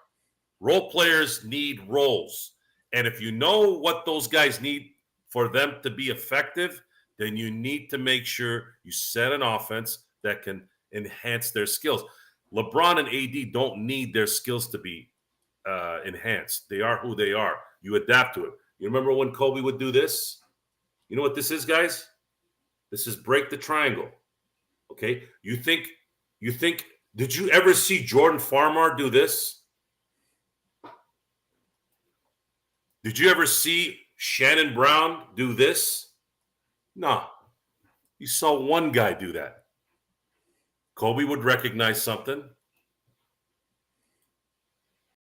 Role players need roles. And if you know what those guys need for them to be effective, then you need to make sure you set an offense that can enhance their skills. LeBron and AD don't need their skills to be enhanced. They are who they are. You adapt to it. You remember when Kobe would do this? You know what this is, guys? This is break the triangle. Okay? You think, did you ever see Jordan Farmar do this? Did you ever see Shannon Brown do this? No. You saw one guy do that. Kobe would recognize something.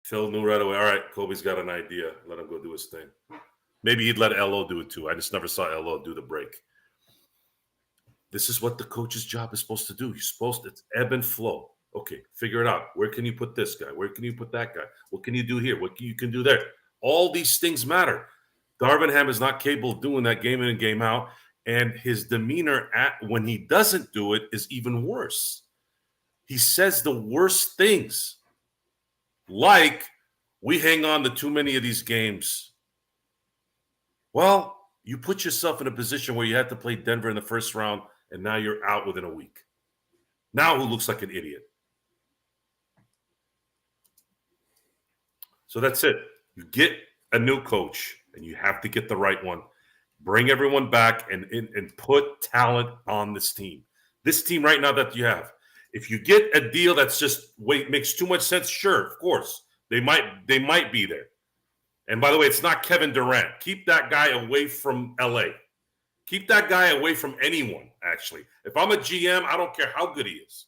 Phil knew right away, all right, Kobe's got an idea. Let him go do his thing. Maybe he'd let LO do it too. I just never saw LO do the break. This is what the coach's job is supposed to do. You're supposed to, it's ebb and flow. Okay, figure it out. Where can you put this guy? Where can you put that guy? What can you do here? What you can do there? All these things matter. Darvin Ham is not capable of doing that game in and game out. And his demeanor when he doesn't do it is even worse. He says the worst things. Like, we hang on to too many of these games. Well, you put yourself in a position where you had to play Denver in the first round, and now you're out within a week. Now who looks like an idiot? So that's it. You get a new coach, and you have to get the right one. Bring everyone back and put talent on this team. This team right now that you have. If you get a deal that's just makes too much sense, sure, of course. They might be there. And by the way, it's not Kevin Durant. Keep that guy away from LA. Keep that guy away from anyone, actually. If I'm a GM, I don't care how good he is.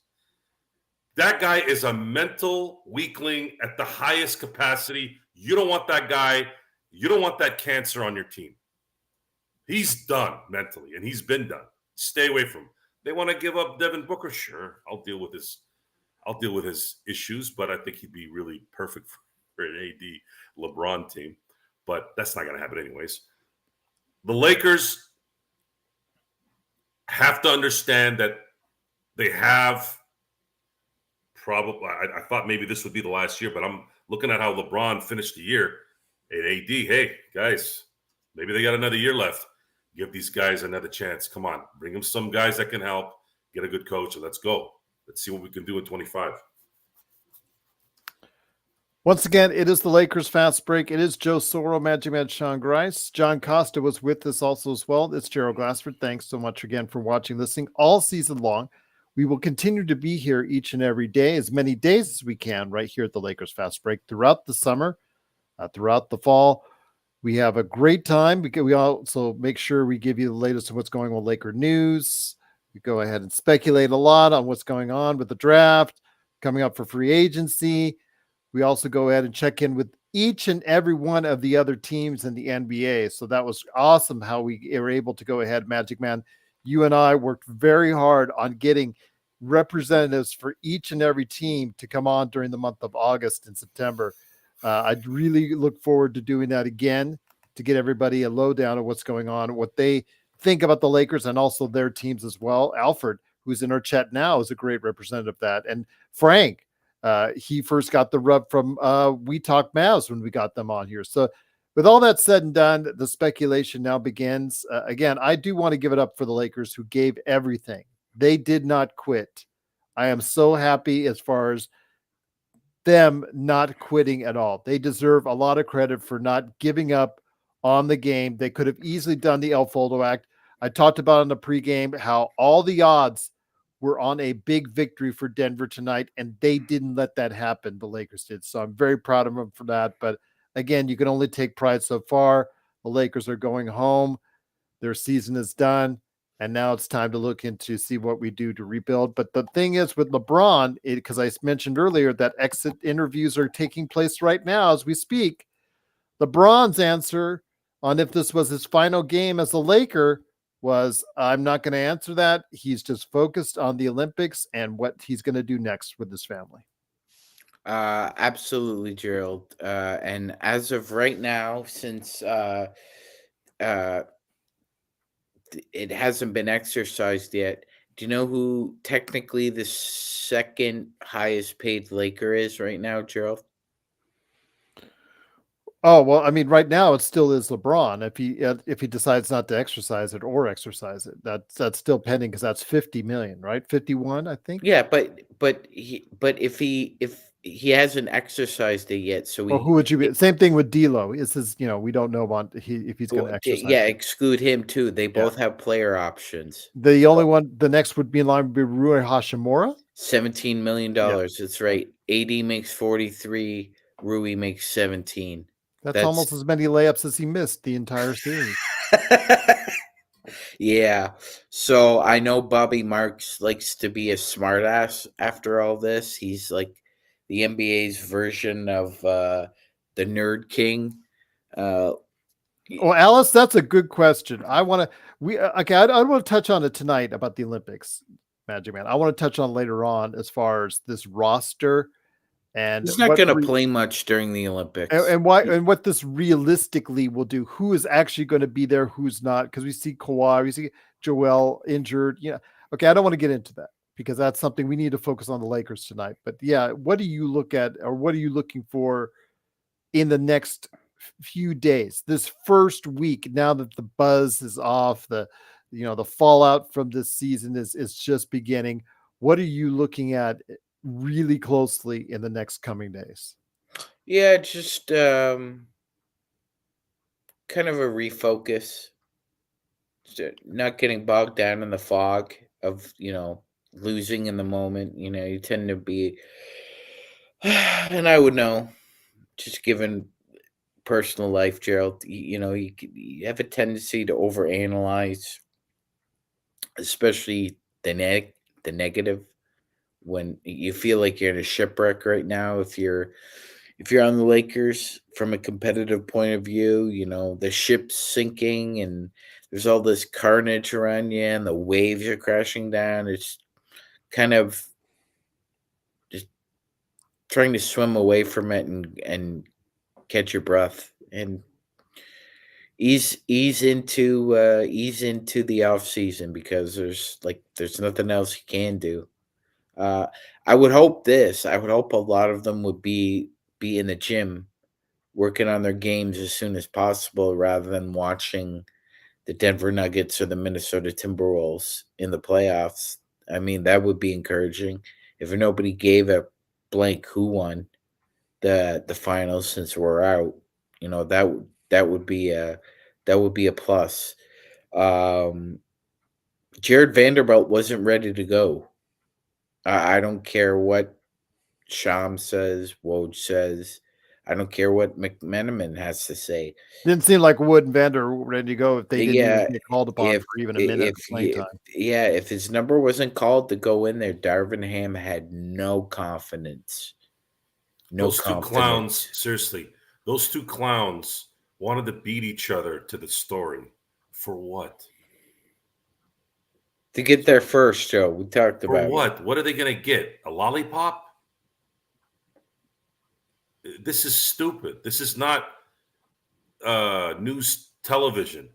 That guy is a mental weakling at the highest capacity. You don't want that guy. You don't want that cancer on your team. He's done mentally, and he's been done. Stay away from him. They want to give up Devin Booker. Sure, I'll deal with his issues, but I think he'd be really perfect for an AD LeBron team. But that's not going to happen anyways. The Lakers have to understand that they have probably. I thought maybe this would be the last year, but I'm looking at how LeBron finished the year. At AD, hey guys, maybe they got another year left. Give these guys another chance. Come on. Bring them some guys that can help. Get a good coach, and let's go. Let's see what we can do in 25. Once again, it is the Lakers Fast Break. It is Joe Soro, Magic Man Sean Grice. John Costa was with us also as well. It's Gerald Glassford. Thanks so much again for watching, listening all season long. We will continue to be here each and every day, as many days as we can, right here at the Lakers Fast Break throughout the summer, throughout the fall. We have a great time because we also make sure we give you the latest of what's going on with Laker news. We go ahead and speculate a lot on what's going on with the draft, coming up for free agency. We also go ahead and check in with each and every one of the other teams in the NBA. So that was awesome how we were able to go ahead. Magic Man, you and I worked very hard on getting representatives for each and every team to come on during the month of August and September. I'd really look forward to doing that again to get everybody a lowdown of what's going on, what they think about the Lakers and also their teams as well. Alfred, who's in our chat now, is a great representative of that. And Frank, he first got the rub from We Talk Mavs when we got them on here. So with all that said and done, the speculation now begins. Again, I do want to give it up for the Lakers who gave everything. They did not quit. I am so happy as far as them not quitting at all. They deserve a lot of credit for not giving up on the game. They could have easily done the El Foldo Act. I talked about in the pregame how all the odds were on a big victory for Denver tonight, and they didn't let that happen. The Lakers did. So I'm very proud of them for that. But again, you can only take pride so far. The Lakers are going home. Their season is done. And now it's time to look into see what we do to rebuild. But the thing is with LeBron, because I mentioned earlier that exit interviews are taking place right now as we speak. LeBron's answer on if this was his final game as a Laker was, I'm not going to answer that. He's just focused on the Olympics and what he's going to do next with his family. Absolutely, Gerald. And as of right now, since it hasn't been exercised yet, do you know who technically the second highest paid Laker is right now, Gerald? Oh, well, I mean, right now it still is LeBron. If he decides not to exercise it or exercise it, that's still pending because that's 50 million, right? 51, I think. Yeah, but if he hasn't exercised it yet. So Well, who would you be? Same thing with D'Lo. It says, we don't know about if he's going to exercise. Yeah, exclude him too. They Yeah. both have player options. The only one, the next would be in line would be Rui Hashimura. $17 million. That's right. AD makes 43. Rui makes 17. That's almost as many layups as he missed the entire series. Yeah. So I know Bobby Marks likes to be a smartass after all this. He's like the NBA's version of the Nerd King. Well, Alice, that's a good question. I want to touch on it tonight about the Olympics, Magic Man. I want to touch on later on as far as this roster and he's not going to play much during the Olympics, and why and what this realistically will do. Who is actually going to be there? Who's not? Because we see Kawhi, we see Joel injured. Okay, I don't want to get into that because that's something we need to focus on the Lakers tonight. But yeah, what do you look at, or what are you looking for in the next few days, this first week, now that the buzz is off, the fallout from this season is just beginning? What are you looking at really closely in the next coming days? Yeah, just kind of a refocus, not getting bogged down in the fog of losing in the moment. You tend to be and I would know, just given personal life, Gerald, you have a tendency to overanalyze, especially the negative, when you feel like you're in a shipwreck right now. If you're on the Lakers from a competitive point of view, the ship's sinking and there's all this carnage around you and the waves are crashing down. It's kind of just trying to swim away from it and catch your breath and ease into the off season, because there's nothing else you can do. I would hope a lot of them would be in the gym working on their games as soon as possible, rather than watching the Denver Nuggets or the Minnesota Timberwolves in the playoffs. I mean, that would be encouraging. If nobody gave a blank who won the finals, since we're out, that would be a plus. Jared Vanderbilt wasn't ready to go. I don't care what Sham says, Woj says. I don't care what McMenamin has to say. Didn't seem like Wood and Vander were ready to go if they didn't even get called upon for even a minute of playing time. Yeah, if his number wasn't called to go in there, Darvin Ham had no confidence. Those two clowns, seriously, those two clowns wanted to beat each other to the story. For what? To get there first, Joe. We talked about it. For what? What are they going to get? A lollipop? This is stupid. This is not news television.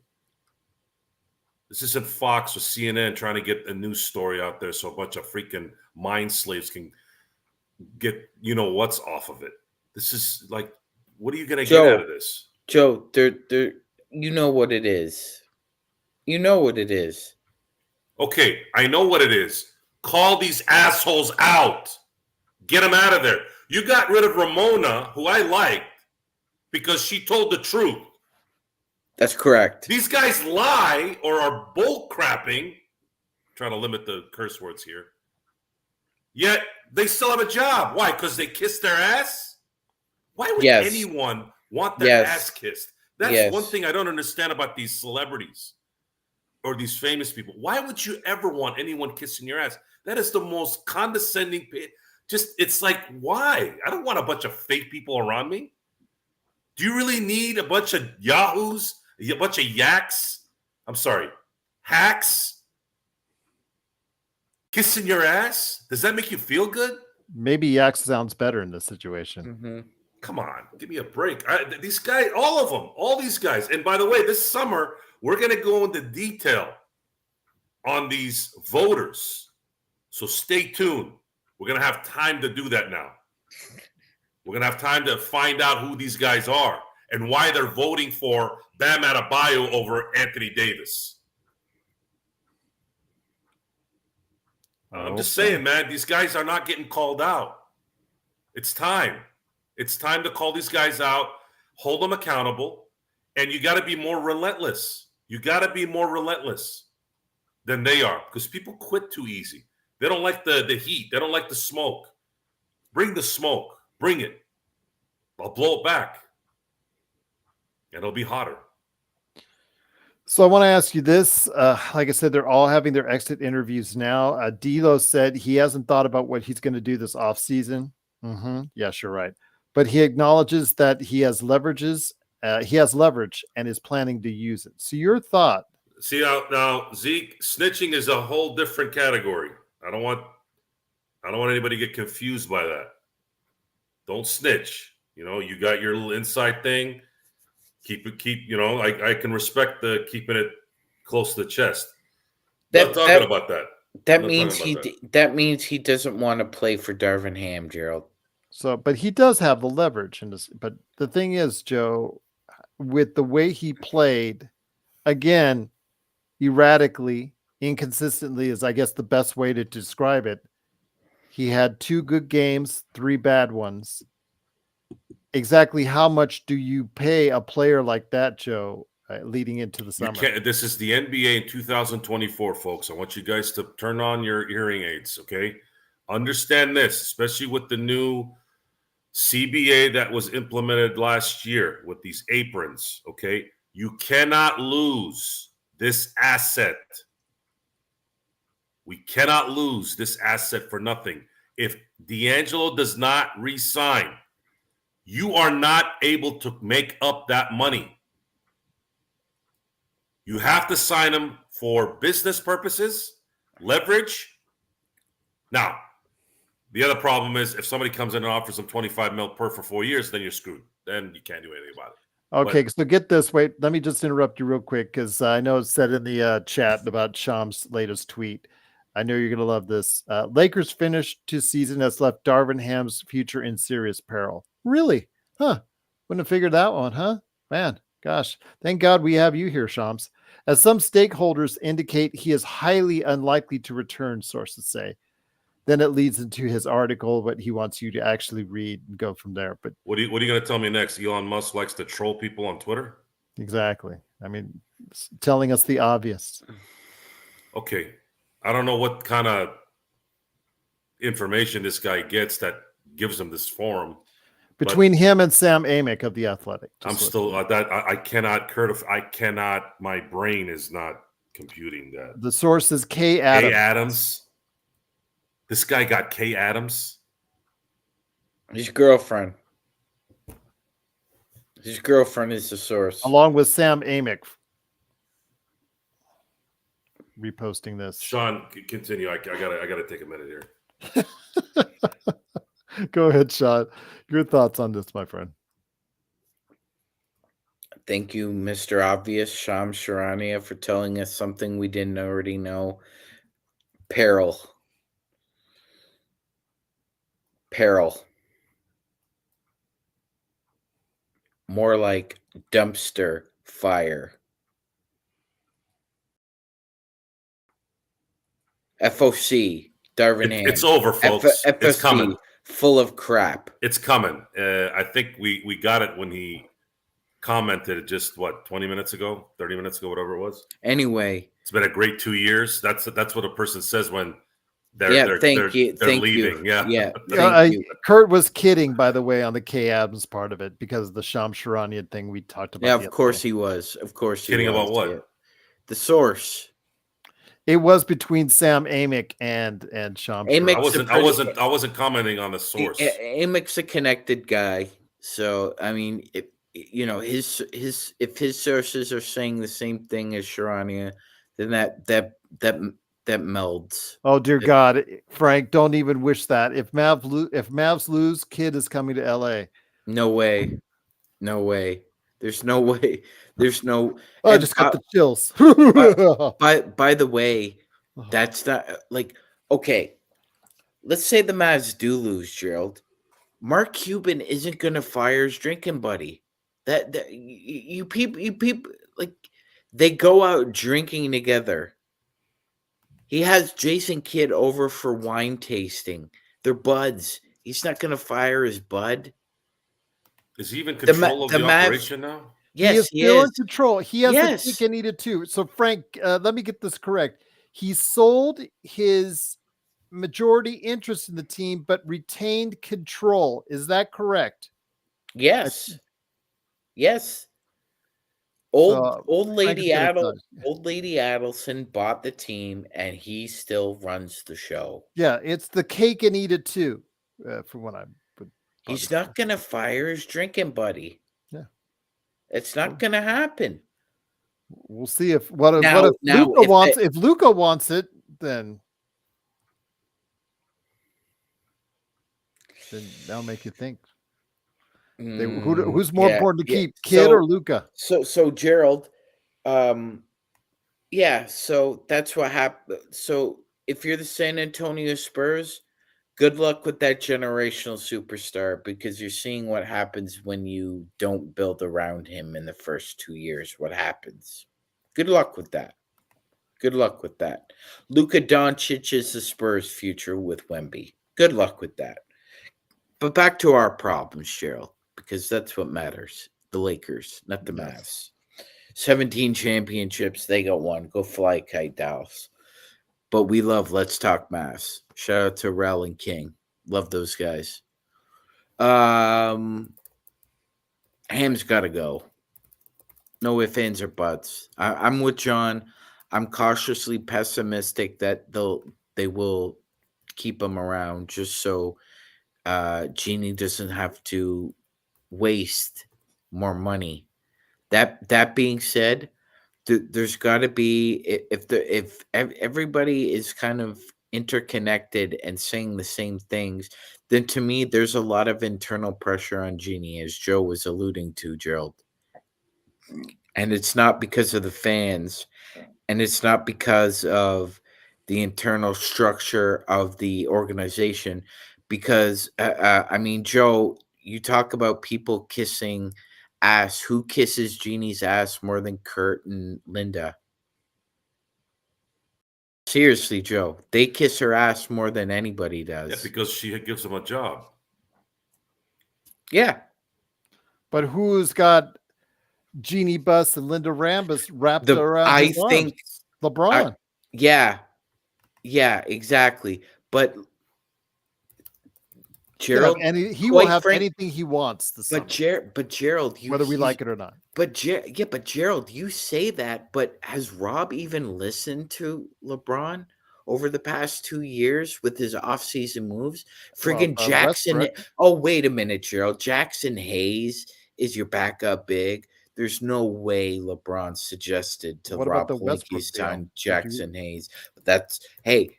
This isn't Fox or CNN trying to get a news story out there so a bunch of freaking mind slaves can get what's off of it. This is like, what are you going to get out of this? Joe, you know what it is. You know what it is. Okay, I know what it is. Call these assholes out. Get them out of there. You got rid of Ramona, who I liked, because she told the truth. That's correct. These guys lie or are bull crapping. Trying to limit the curse words here. Yet they still have a job. Why? Because they kissed their ass? Why would anyone want their ass kissed? That's one thing I don't understand about these celebrities or these famous people. Why would you ever want anyone kissing your ass? That is the most condescending. It's like, why? I don't want a bunch of fake people around me. Do you really need a bunch of yahoos, a bunch of yaks? I'm sorry, hacks kissing your ass? Does that make you feel good? Maybe yaks sounds better in this situation. Mm-hmm. Come on, give me a break. These guys, all of them, all these guys. And by the way, this summer, we're going to go into detail on these voters. So stay tuned. We're going to have time to do that now. We're going to have time to find out who these guys are and why they're voting for Bam Adebayo over Anthony Davis. I'm just saying, man, these guys are not getting called out. It's time. It's time to call these guys out, hold them accountable, and you got to be more relentless. You got to be more relentless than they are because people quit too easy. They don't like the heat. They don't like the smoke. Bring the smoke. Bring it. I'll blow it back. And it'll be hotter. So I want to ask you this. Like I said, they're all having their exit interviews now. D'Lo said he hasn't thought about what he's going to do this offseason. Yes, you're right. But he acknowledges that he has leverages. He has leverage and is planning to use it. So your thought? See now, Zeke, snitching is a whole different category. I don't want anybody to get confused by that. Don't snitch. You got your little inside thing. I can respect the keeping it close to the chest. Not talking about that. That means he doesn't want to play for Darvin Ham, Gerald. So, but he does have the leverage in this. But the thing is, Joe, with the way he played, again, erratically, inconsistently is, I guess, the best way to describe it. He had 2 good games, 3 bad ones. Exactly how much do you pay a player like that, Joe, leading into the summer? This is the NBA in 2024, folks. I want you guys to turn on your hearing aids, okay? Understand this, especially with the new CBA that was implemented last year with these aprons, okay? You cannot lose this asset. We cannot lose this asset for nothing. If D Angelo does not re-sign, you are not able to make up that money. You have to sign him for business purposes, leverage. Now, the other problem is if somebody comes in and offers them $25 million per for 4 years, then you're screwed. Then you can't do anything about it. Okay, so get this. Wait, let me just interrupt you real quick because I know it's said in the chat about Sham's latest tweet. I know you're going to love this. Lakers finished 2 season has left Darvin Ham's future in serious peril. Really? Huh. Wouldn't have figured that one, huh? Man, gosh. Thank God we have you here, Shams. As some stakeholders indicate he is highly unlikely to return, sources say. Then it leads into his article, what he wants you to actually read and go from there. But what are you going to tell me next? Elon Musk likes to troll people on Twitter? Exactly. I mean, telling us the obvious. Okay. I don't know what kind of information this guy gets that gives him this forum. Between him and Sam Amick of The Athletic. I'm still I cannot, Kurt. I cannot. My brain is not computing that. The source is K. Adams. K. Adams. This guy got K. Adams. His girlfriend. His girlfriend is the source. Along with Sam Amick. Reposting this. Sean, continue. I gotta take a minute here. Go ahead, Sean. Your thoughts on this, my friend. Thank you, Mr. Obvious, Sham Sharania, for telling us something we didn't already know. Peril. More like dumpster fire. FOC, Darvin Ham. It's over, folks. FOC, it's coming. Full of crap. It's coming. I think we got it when he commented just 20 minutes ago, 30 minutes ago, whatever it was. Anyway, it's been a great 2 years. That's what a person says when they're thank leaving. You. Yeah. Kurt was kidding, by the way, on the K. Adams part of it because of the Sham Sharanian thing we talked about. Yeah, of course he was. Of course he kidding was. About what? Yeah. The source. It was between Sam Amick and Sham. I wasn't commenting on the source. Amick's a connected guy, so I mean, if his sources are saying the same thing as Sharania, then that melds. Oh dear God, Frank, don't even wish that. If Mavs lose, Kid is coming to LA. No way. There's no way. There's no. I just got the chills. By the way, that's not like okay. Let's say the Mavs do lose, Gerald. Mark Cuban isn't gonna fire his drinking buddy. That you people like they go out drinking together. He has Jason Kidd over for wine tasting. They're buds. He's not going to fire his bud. Is he even control of the Mavs- operation now? Yes, he is still in control. He has Yes. the cake and eat it too. So Frank, let me get this correct. He sold his majority interest in the team, but retained control. Is that correct? Yes. Yes. Old Frank is lady gonna Adel, tell you. old lady Adelson bought the team, and he still runs the show. Yeah, it's the cake and eat it too. For what I would. He's not going to fire his drinking buddy. Yeah. It's not going to happen. We'll see if what if Now, Luka wants if Luka wants it, then that'll make you think. Who's more important to keep, Kid or Luka? So Gerald, yeah. So that's what happened. So if you're the San Antonio Spurs, good luck with that generational superstar, because you're seeing what happens when you don't build around him in the first 2 years. What happens? Good luck with that. Good luck with that. Luka Doncic is the Spurs' future with Wemby. Good luck with that. But back to our problems, Gerald, because that's what matters. The Lakers, not the Mavs. 17 championships. They got one. Go fly kite, Dallas. But we love Let's Talk Mavs. Shout out to Rel and King. Love those guys. Ham's got to go. No ifs, ands, or buts. I'm with John. I'm cautiously pessimistic that they will keep him around just so Jeannie doesn't have to waste more money. That being said, there's got to be, if everybody is kind of interconnected and saying the same things, then to me there's a lot of internal pressure on Jeannie, as Joe was alluding to, Gerald. And it's not because of the fans, and it's not because of the internal structure of the organization, because I mean, Joe, you talk about people kissing ass. Who kisses Jeannie's ass more than Kurt and Linda? Seriously, Joe, they kiss her ass more than anybody does. Yeah, because she gives them a job. Yeah. But who's got Jeannie Buss and Linda Rambus wrapped around his arms? LeBron. Yeah, exactly. But Gerald, he will have anything he wants this summer. But Gerald, whether we like it or not. But Gerald, you say that, but has Rob even listened to LeBron over the past 2 years with his offseason moves? Friggin' Jackson. Oh, wait a minute, Gerald. Jackson Hayes is your backup big. There's no way LeBron suggested to Rob Pelinka sign Jackson Hayes. Hey,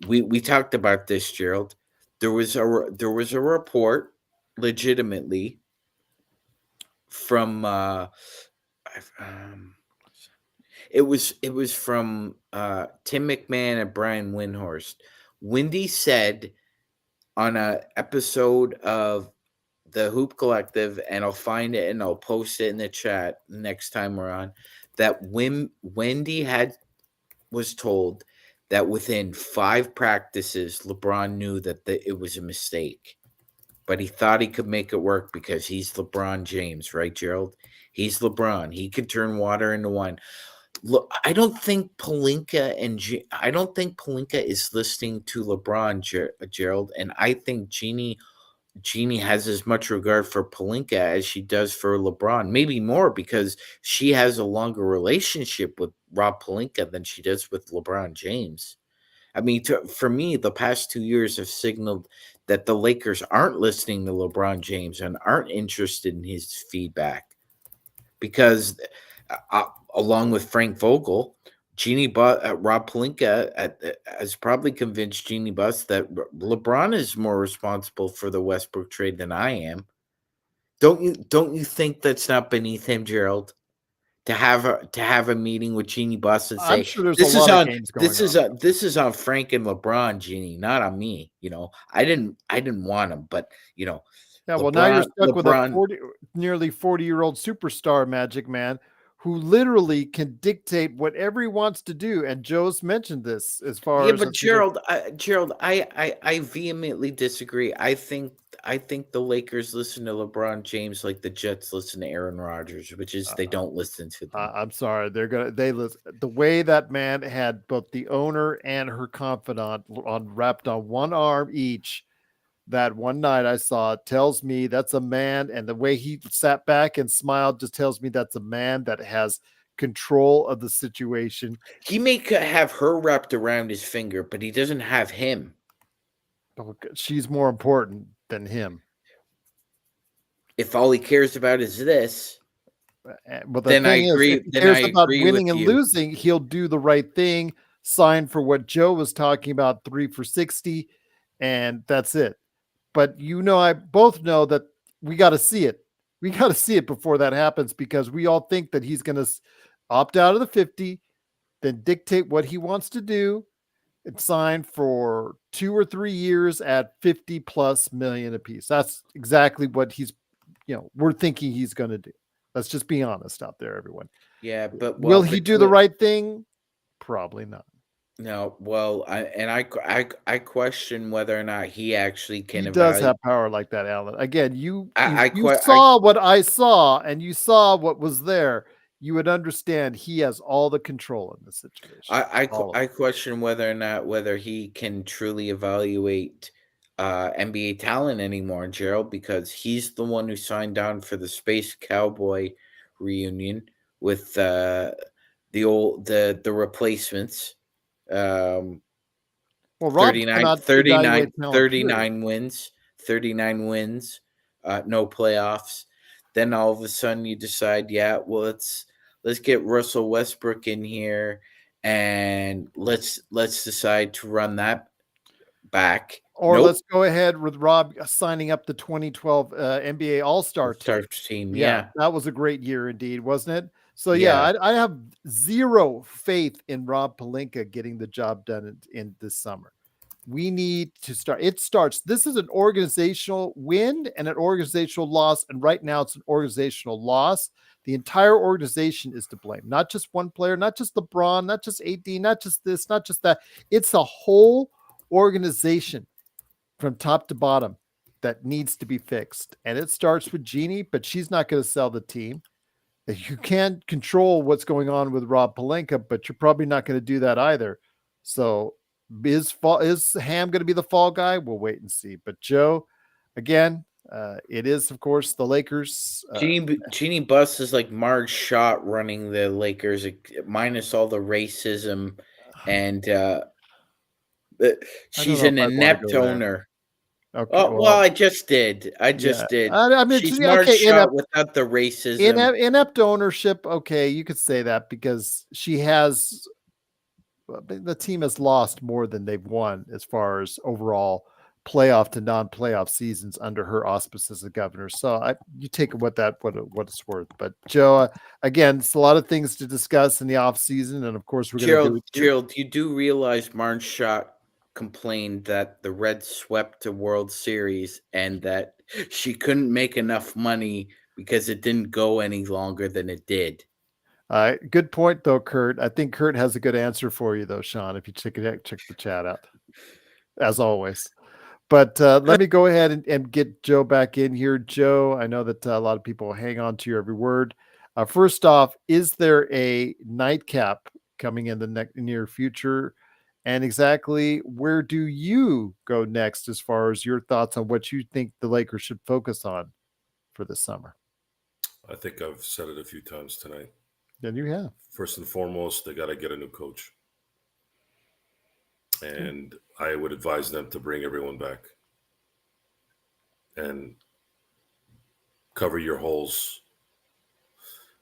we talked about this, Gerald. There was a report, legitimately, from it was from Tim McMahon and Brian Windhorst. Wendy said on a episode of the Hoop Collective, and I'll find it and I'll post it in the chat next time we're on, that Wendy was told that within 5 practices, LeBron knew that it was a mistake, but he thought he could make it work because he's LeBron James, right, Gerald? He's LeBron. He could turn water into wine. Look, I don't think Pelinka is listening to LeBron, Gerald, and I think Jeannie has as much regard for Pelinka as she does for LeBron, maybe more, because she has a longer relationship with Rob Pelinka than she does with LeBron James. I mean, for me, the past 2 years have signaled that the Lakers aren't listening to LeBron James and aren't interested in his feedback, because along with Frank Vogel, Rob Pelinka has probably convinced Jeannie Buss that LeBron is more responsible for the Westbrook trade than I am. Don't you think that's not beneath him, Gerald? To have a meeting with Jeannie Buss and say, I'm sure there's a lot of games going on. This is on Frank and LeBron, Jeannie, not on me. You know, I didn't want him, but you know. Yeah, well, now you're stuck with a nearly 40-year-old superstar, Magic Man, who literally can dictate whatever he wants to do. And Joe's mentioned this as far Yeah, as but Gerald, I vehemently disagree. I think the Lakers listen to LeBron James like the Jets listen to Aaron Rodgers, which is they don't listen to them. I'm sorry, they listen. The way that man had both the owner and her confidant wrapped on one arm each. That one night I saw it tells me that's a man, and the way he sat back and smiled just tells me that's a man that has control of the situation. He may have her wrapped around his finger, but he doesn't have him. She's more important than him. If all he cares about is this, But the then I thing is, agree. if he Then cares I about agree winning with and you. losing, he'll do the right thing, sign for what Joe was talking about, 3 for 60, and that's it. But I both know that we got to see it. We got to see it before that happens, because we all think that he's going to opt out of the 50, then dictate what he wants to do, and sign for 2 or 3 years at 50 plus million apiece. That's exactly what we're thinking he's going to do. Let's just be honest out there, everyone. Yeah, but will he do the right thing? Probably not. No, well, I question whether or not he actually can. He does have power like that, Alan. Again, you I saw what I saw, and you saw what was there. You would understand he has all the control in this situation. I question whether or not he can truly evaluate NBA talent anymore, Gerald, because he's the one who signed on for the Space Cowboy reunion with the replacements. Well, Rob 39 wins, 39 wins, no playoffs. Then all of a sudden you decide, yeah, well, let's get Russell Westbrook in here, and let's decide to run that back. Or let's go ahead with Rob signing up the 2012 NBA All-Star team. Yeah, that was a great year indeed, wasn't it? So I have zero faith in Rob Pelinka getting the job done in this summer. We need to start. This is an organizational win and an organizational loss. And right now it's an organizational loss. The entire organization is to blame, not just one player, not just LeBron, not just AD, not just this, not just that. It's a whole organization from top to bottom that needs to be fixed. And it starts with Jeannie, but she's not going to sell the team. You can't control what's going on with Rob Pelinka, but you're probably not going to do that either. So is Ham going to be the fall guy? We'll wait and see. But Joe, again, it is, of course, the Lakers. Jeannie Buss is like Marge Schott running the Lakers, minus all the racism, and she's an inept owner. Okay, well, I just did. I did. I mean, she's Marge Schott without the racism. Inept ownership. Okay, you could say that because the team has lost more than they've won as far as overall playoff to non-playoff seasons under her auspices as governor. So you take what it's worth. But Joe, again, it's a lot of things to discuss in the off season, and of course we're going to do it. Gerald, you do realize Marge Schott complained that the Reds swept a World Series and that she couldn't make enough money because it didn't go any longer than it did. Good point, though, Kurt. I think Kurt has a good answer for you, though, Sean, if you check the chat out, as always. But let me go ahead and get Joe back in here. Joe, I know that a lot of people hang on to your every word. First off, is there a nightcap coming in the near future? And exactly where do you go next as far as your thoughts on what you think the Lakers should focus on for this summer? I think I've said it a few times tonight. Then you have. First and foremost, they got to get a new coach. And I would advise them to bring everyone back and cover your holes.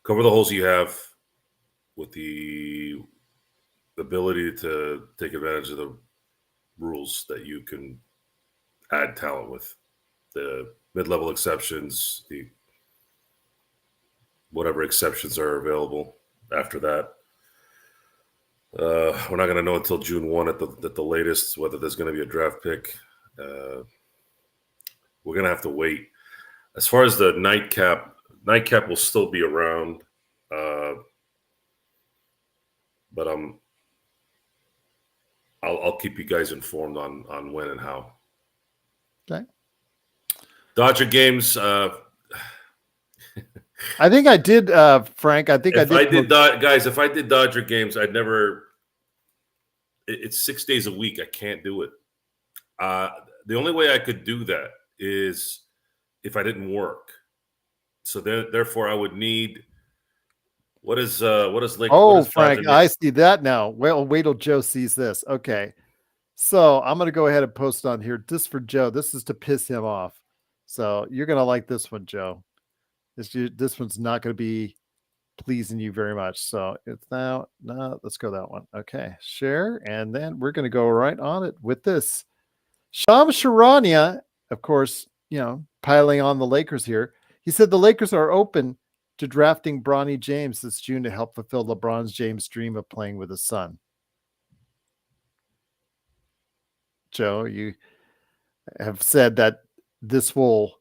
Cover the holes you have with the ability to take advantage of the rules that you can add talent with. The mid-level exceptions, the whatever exceptions are available after that. We're not going to know until June 1 at the latest whether there's going to be a draft pick. We're going to have to wait. As far as the nightcap will still be around. But I'll keep you guys informed on when and how. Okay. Dodger games. I think I did, Frank. I think If I I did. did, guys, if I did Dodger games, I'd never. It's 6 days a week. I can't do it. The only way I could do that is if I didn't work. So therefore, I would need. What is Lake? Oh, what is Frank, Dodger I see that now. Well, wait till Joe sees this. Okay. So I'm going to go ahead and post on here just for Joe. This is to piss him off. So you're going to like this one, Joe. This one's not going to be pleasing you very much. So it's now, no, let's go that one. Okay. Share. And then we're going to go right on it with this. Sham Sharania, of course, piling on the Lakers here. He said the Lakers are open to drafting Bronny James this June to help fulfill LeBron James' dream of playing with his son. Joe, you have said that this will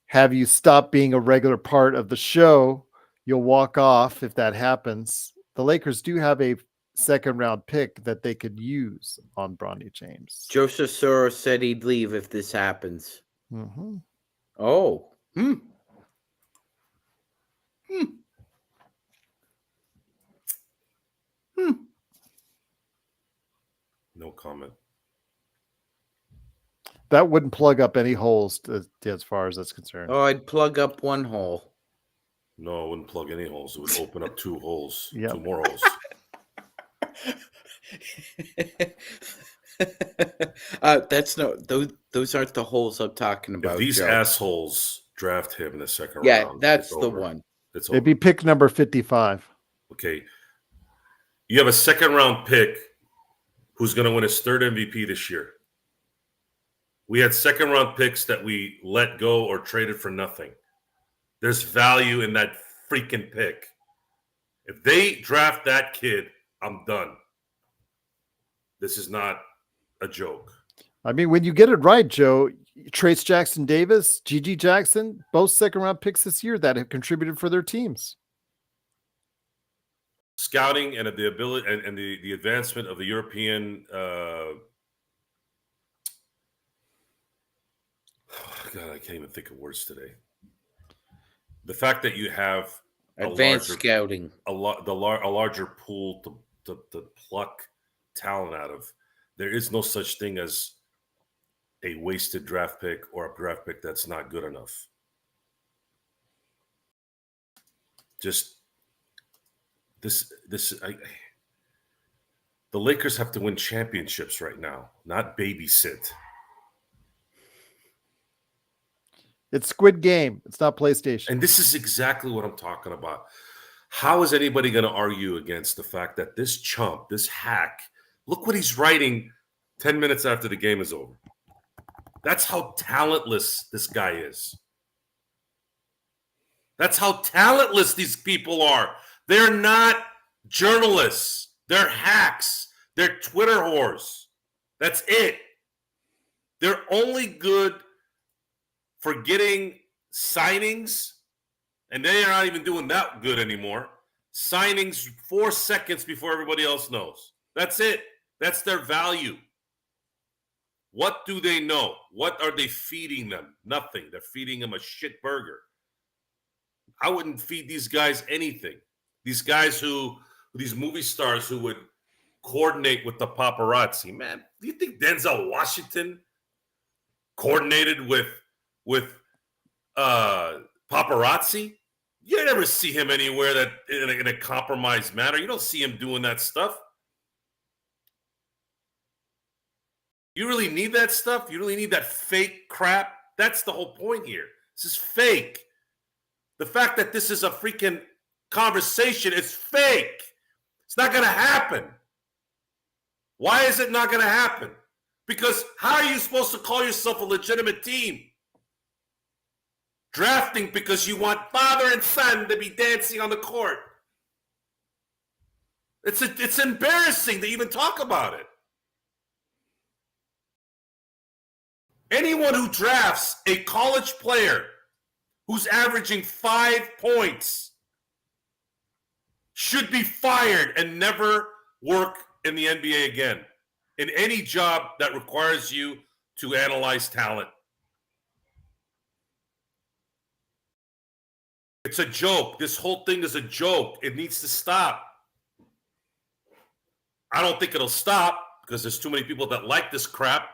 have you stop being a regular part of the show. You'll walk off if that happens. The Lakers do have a second-round pick that they could use on Bronny James. Joseph Soros said he'd leave if this happens. Mm-hmm. Oh. No comment. That wouldn't plug up any holes as far as that's concerned. Oh, I'd plug up one hole. No, it wouldn't plug any holes. It would open up 2 holes. Yep. 2 more holes. Those aren't the holes I'm talking about. If these Joe. assholes draft him in the second Yeah, round, that's it's the over. one. It's over. It'd be pick number 55. Okay. You have a second round pick who's going to win his 3rd MVP this year. We had second round picks that we let go or traded for nothing. There's value in that freaking pick. If they draft that kid, I'm done. This is not a joke. I mean, when you get it right, Joe, Trace Jackson Davis, Gigi Jackson, both second round picks this year that have contributed for their teams. Scouting and the ability and the advancement of the European God, I can't even think of words today. The fact that you have Advanced scouting, a larger pool to pluck talent out of. There is no such thing as a wasted draft pick or a draft pick that's not good enough. Just the Lakers have to win championships right now, not babysit. It's Squid Game. It's not PlayStation. And this is exactly what I'm talking about. How is anybody going to argue against the fact that this chump, this hack, look what he's writing 10 minutes after the game is over? That's how talentless this guy is. That's how talentless these people are. They're not journalists. They're hacks. They're Twitter whores. That's it. They're only good for getting signings, and they are not even doing that good anymore. Signings 4 seconds before everybody else knows. That's it. That's their value. What do they know? What are they feeding them? Nothing. They're feeding them a shit burger. I wouldn't feed these guys anything. These guys these movie stars who would coordinate with the paparazzi. Man, do you think Denzel Washington coordinated with paparazzi? You never see him anywhere that in a compromised manner. You don't see him doing that stuff. You really need that stuff? You really need that fake crap? That's the whole point here. This is fake. The fact that this is a freaking conversation is fake. It's not going to happen. Why is it not going to happen? Because how are you supposed to call yourself a legitimate team? Drafting because you want father and son to be dancing on the court. It's embarrassing to even talk about it. Anyone who drafts a college player who's averaging 5 points should be fired and never work in the NBA again, in any job that requires you to analyze talent. It's a joke. This whole thing is a joke. It needs to stop. I don't think it'll stop because there's too many people that like this crap,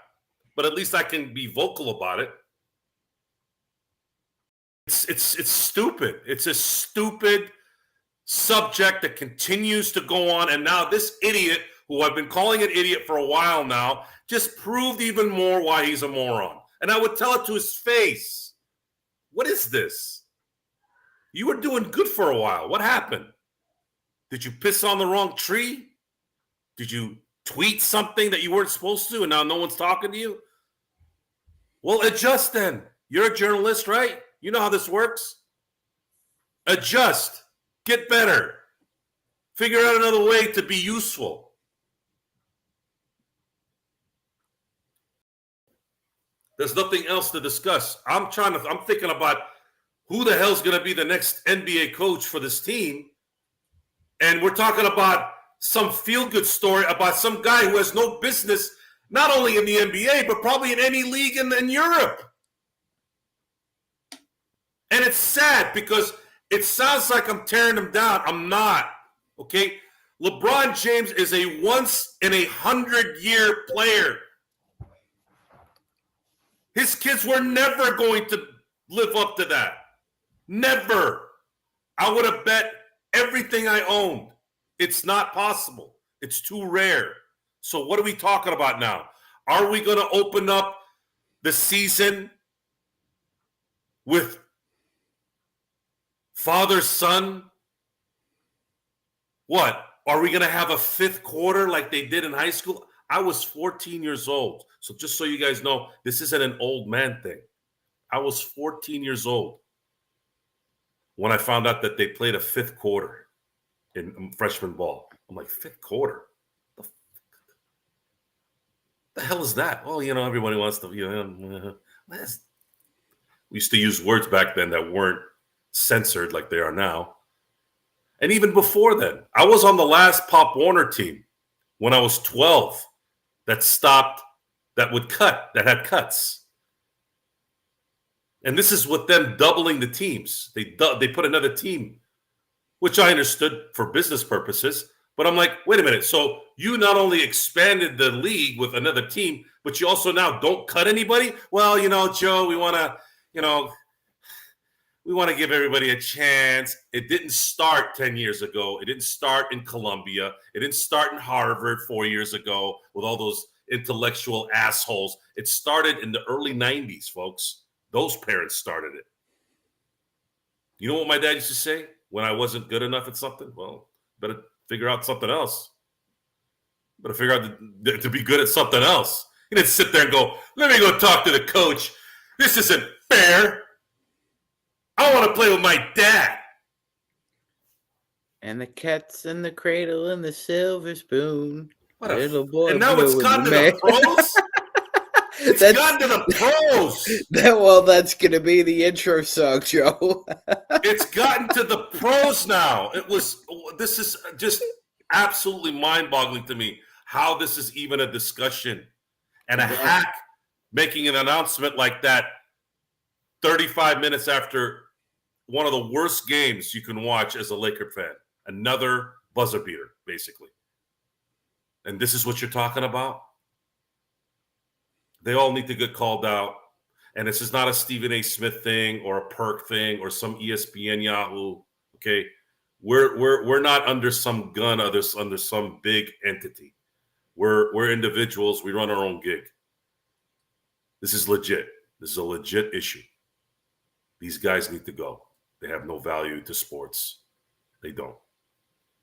but at least I can be vocal about it. It's stupid. It's a stupid subject that continues to go on, and now this idiot, who I've been calling an idiot for a while now, just proved even more why he's a moron. And I would tell it to his face. What is this? You were doing good for a while. What happened? Did you piss on the wrong tree? Did you tweet something that you weren't supposed to and now no one's talking to you? Well, adjust then. You're a journalist, right? You know how this works. Adjust. Get better. Figure out another way to be useful. There's nothing else to discuss. I'm thinking about who the hell's going to be the next NBA coach for this team. And we're talking about some feel-good story about some guy who has no business, not only in the NBA, but probably in any league in Europe. And it's sad because it sounds like I'm tearing him down. I'm not, okay? LeBron James is a once-in-a-100-year player. His kids were never going to live up to that. Never. I would have bet everything I owned. It's not possible. It's too rare. So what are we talking about now? Are we going to open up the season with father-son? What? Are we going to have a fifth quarter like they did in high school? I was 14 years old. So just so you guys know, this isn't an old man thing. I was 14 years old when I found out that they played a fifth quarter in freshman ball. I'm like, fifth quarter? The hell is that? Oh, everybody wants to, we used to use words back then that weren't censored like they are now. And even before then, I was on the last Pop Warner team when I was 12 that had cuts. And this is with them doubling the teams. They put another team, which I understood for business purposes. But I'm like, wait a minute. So you not only expanded the league with another team, but you also now don't cut anybody? Well, Joe, we want to give everybody a chance. It didn't start 10 years ago. It didn't start in Columbia. It didn't start in Harvard 4 years ago with all those intellectual assholes. It started in the early 90s, folks. Those parents started it. You know what my dad used to say when I wasn't good enough at something? Well, better figure out something else. Better figure out to be good at something else. He didn't sit there and go, let me go talk to the coach. This isn't fair. I want to play with my dad. And the cat's in the cradle and the silver spoon. Little boy. And now it's gotten to the pros? It's gotten to the pros. That's going to be the intro song, Joe. It's gotten to the pros now. This is just absolutely mind-boggling to me how this is even a discussion. And a hack making an announcement like that 35 minutes after one of the worst games you can watch as a Laker fan. Another buzzer beater, basically. And this is what you're talking about? They all need to get called out. And this is not a Stephen A. Smith thing or a Perk thing or some ESPN Yahoo. Okay. We're not under some gun, under some big entity. We're individuals. We run our own gig. This is legit. This is a legit issue. These guys need to go. They have no value to sports. They don't.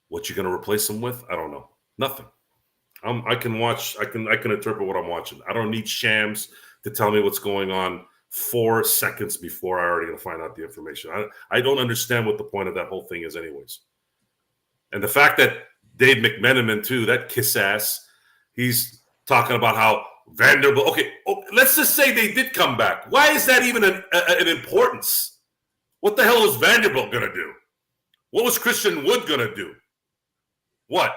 What you going to replace them with? I don't know. Nothing. I can interpret what I'm watching. I don't need shams to tell me what's going on 4 seconds before I already going to find out the information. I don't understand what the point of that whole thing is anyways. And the fact that Dave McMenamin too, that kiss ass, he's talking about how Vanderbilt. Okay, let's just say they did come back. Why is that even an importance? What the hell was Vanderbilt going to do? What was Christian Wood going to do? What?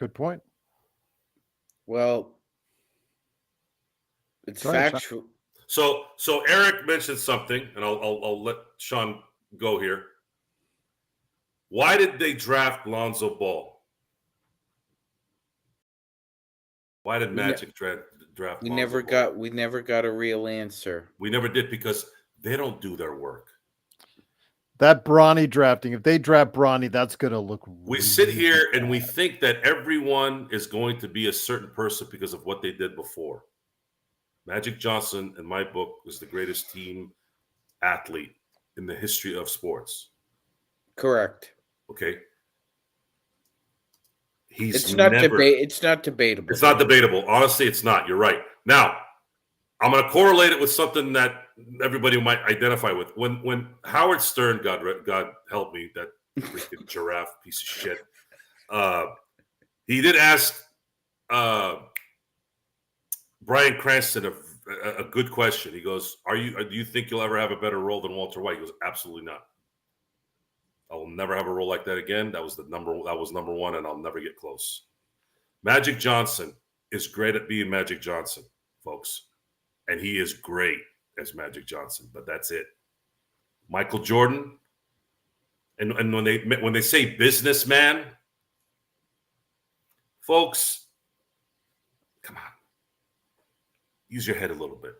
Good point. Well, it's Go ahead, Sean. factual. So Eric mentioned something, and I'll let Sean go here. Why did they draft Lonzo Ball? Why did Magic draft We Lonzo never Ball? got a real answer. We never did because they don't do their work. That Bronny drafting, if they draft Bronny, that's going to look We really sit here and we bad. think that everyone is going to be a certain person because of what they did before. Magic Johnson, in my book, was the greatest team athlete in the history of sports. Correct. Okay. It's not debatable. It's not debatable. Honestly, it's not. You're right. Now, I'm going to correlate it with something that everybody might identify with. When Howard Stern, God help me, that freaking giraffe piece of shit, he did ask Bryan Cranston a good question. He goes, do you think you'll ever have a better role than Walter White? He goes, absolutely not. I will never have a role like that again. That was number one, and I'll never get close. Magic Johnson is great at being Magic Johnson, folks. And he is great as Magic Johnson, but that's it. Michael Jordan, and when they say businessman, folks, come on. Use your head a little bit.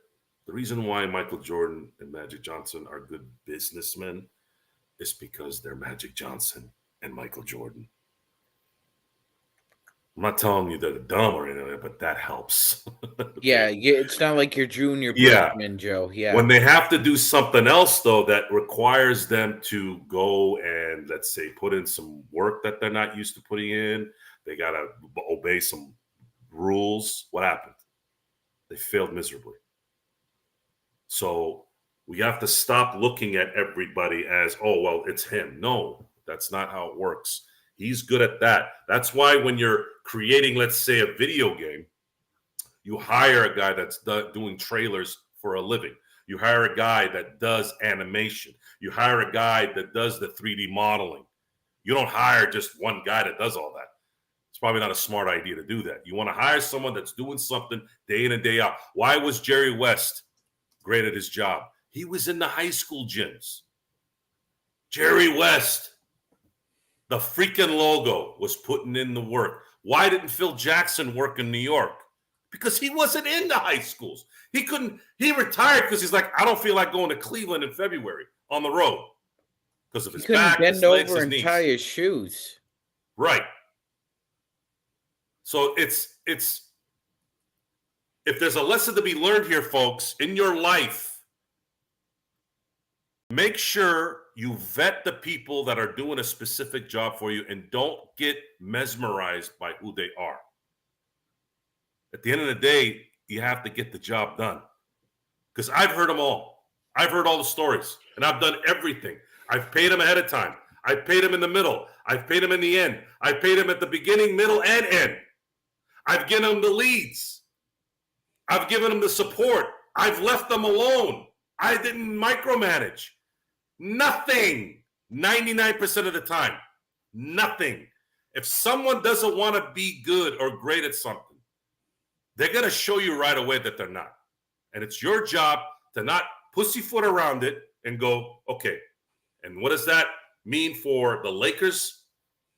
The reason why Michael Jordan and Magic Johnson are good businessmen is because they're Magic Johnson and Michael Jordan. I'm not telling you they're dumb or anything, but that helps. Yeah, it's not like you're Junior Yeah. Brickman, Joe. Yeah. When they have to do something else, though, that requires them to go and, let's say, put in some work that they're not used to putting in, they got to obey some rules. What happened? They failed miserably. So we have to stop looking at everybody as, oh, well, it's him. No, that's not how it works. He's good at that. That's why when you're creating, let's say, a video game, you hire a guy that's doing trailers for a living. You hire a guy that does animation. You hire a guy that does the 3D modeling. You don't hire just one guy that does all that. It's probably not a smart idea to do that. You want to hire someone that's doing something day in and day out. Why was Jerry West great at his job? He was in the high school gyms. Jerry West, the freaking logo, was putting in the work. Why didn't Phil Jackson work in New York? Because he wasn't in the high schools. He retired because he's like, I don't feel like going to Cleveland in February on the road because of his back, his legs, his knees. Tie his shoes. Right. So it's if there's a lesson to be learned here, folks, in your life, make sure you vet the people that are doing a specific job for you and don't get mesmerized by who they are. At the end of the day, you have to get the job done. Because I've heard them all. I've heard all the stories, and I've done everything. I've paid them ahead of time. I've paid them in the middle. I've paid them in the end. I've paid them at the beginning, middle, and end. I've given them the leads. I've given them the support. I've left them alone. I didn't micromanage. Nothing. 99% of the time. Nothing. If someone doesn't want to be good or great at something, they're going to show you right away that they're not. And it's your job to not pussyfoot around it and go, okay, and what does that mean for the Lakers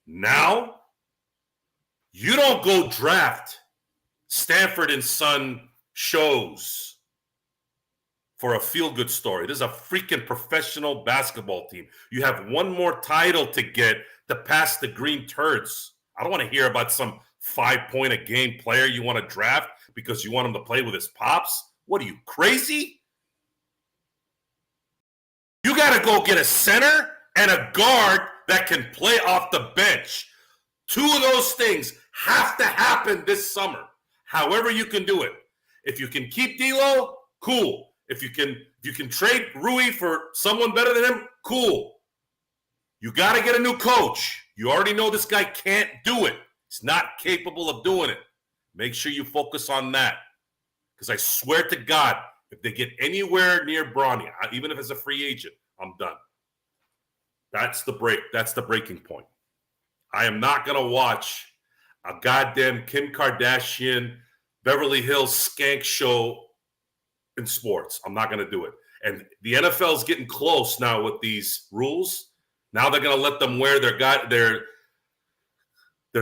now? You don't go draft Stanford and Son shows for a feel-good story. This is a freaking professional basketball team. You have one more title to get to pass the green turds. I don't want to hear about some 5-point-a-game player you want to draft because you want him to play with his pops. What are you, crazy? You got to go get a center and a guard that can play off the bench. Two of those things have to happen this summer. However you can do it. If you can keep D'Lo, cool. If you can trade Rui for someone better than him, cool. You got to get a new coach. You already know this guy can't do it. He's not capable of doing it. Make sure you focus on that. Because I swear to God, if they get anywhere near Bronny, even if it's a free agent, I'm done. That's the break. That's the breaking point. I am not going to watch a goddamn Kim Kardashian, Beverly Hills skank show in sports. I'm not going to do it. And the NFL is getting close now with these rules. Now they're going to let them wear their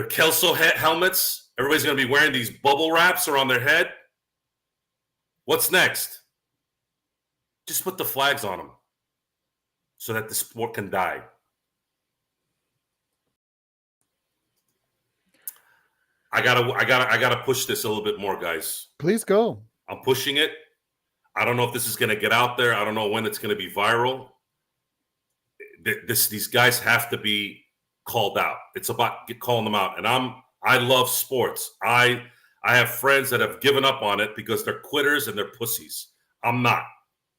Kelso helmets. Everybody's going to be wearing these bubble wraps around their head. What's next? Just put the flags on them so that the sport can die. I gotta push this a little bit more, guys. Please go. I'm pushing it. I don't know if this is going to get out there. I don't know when it's going to be viral. These guys have to be called out. It's about calling them out. And I love sports. I have friends that have given up on it because they're quitters and they're pussies. I'm not.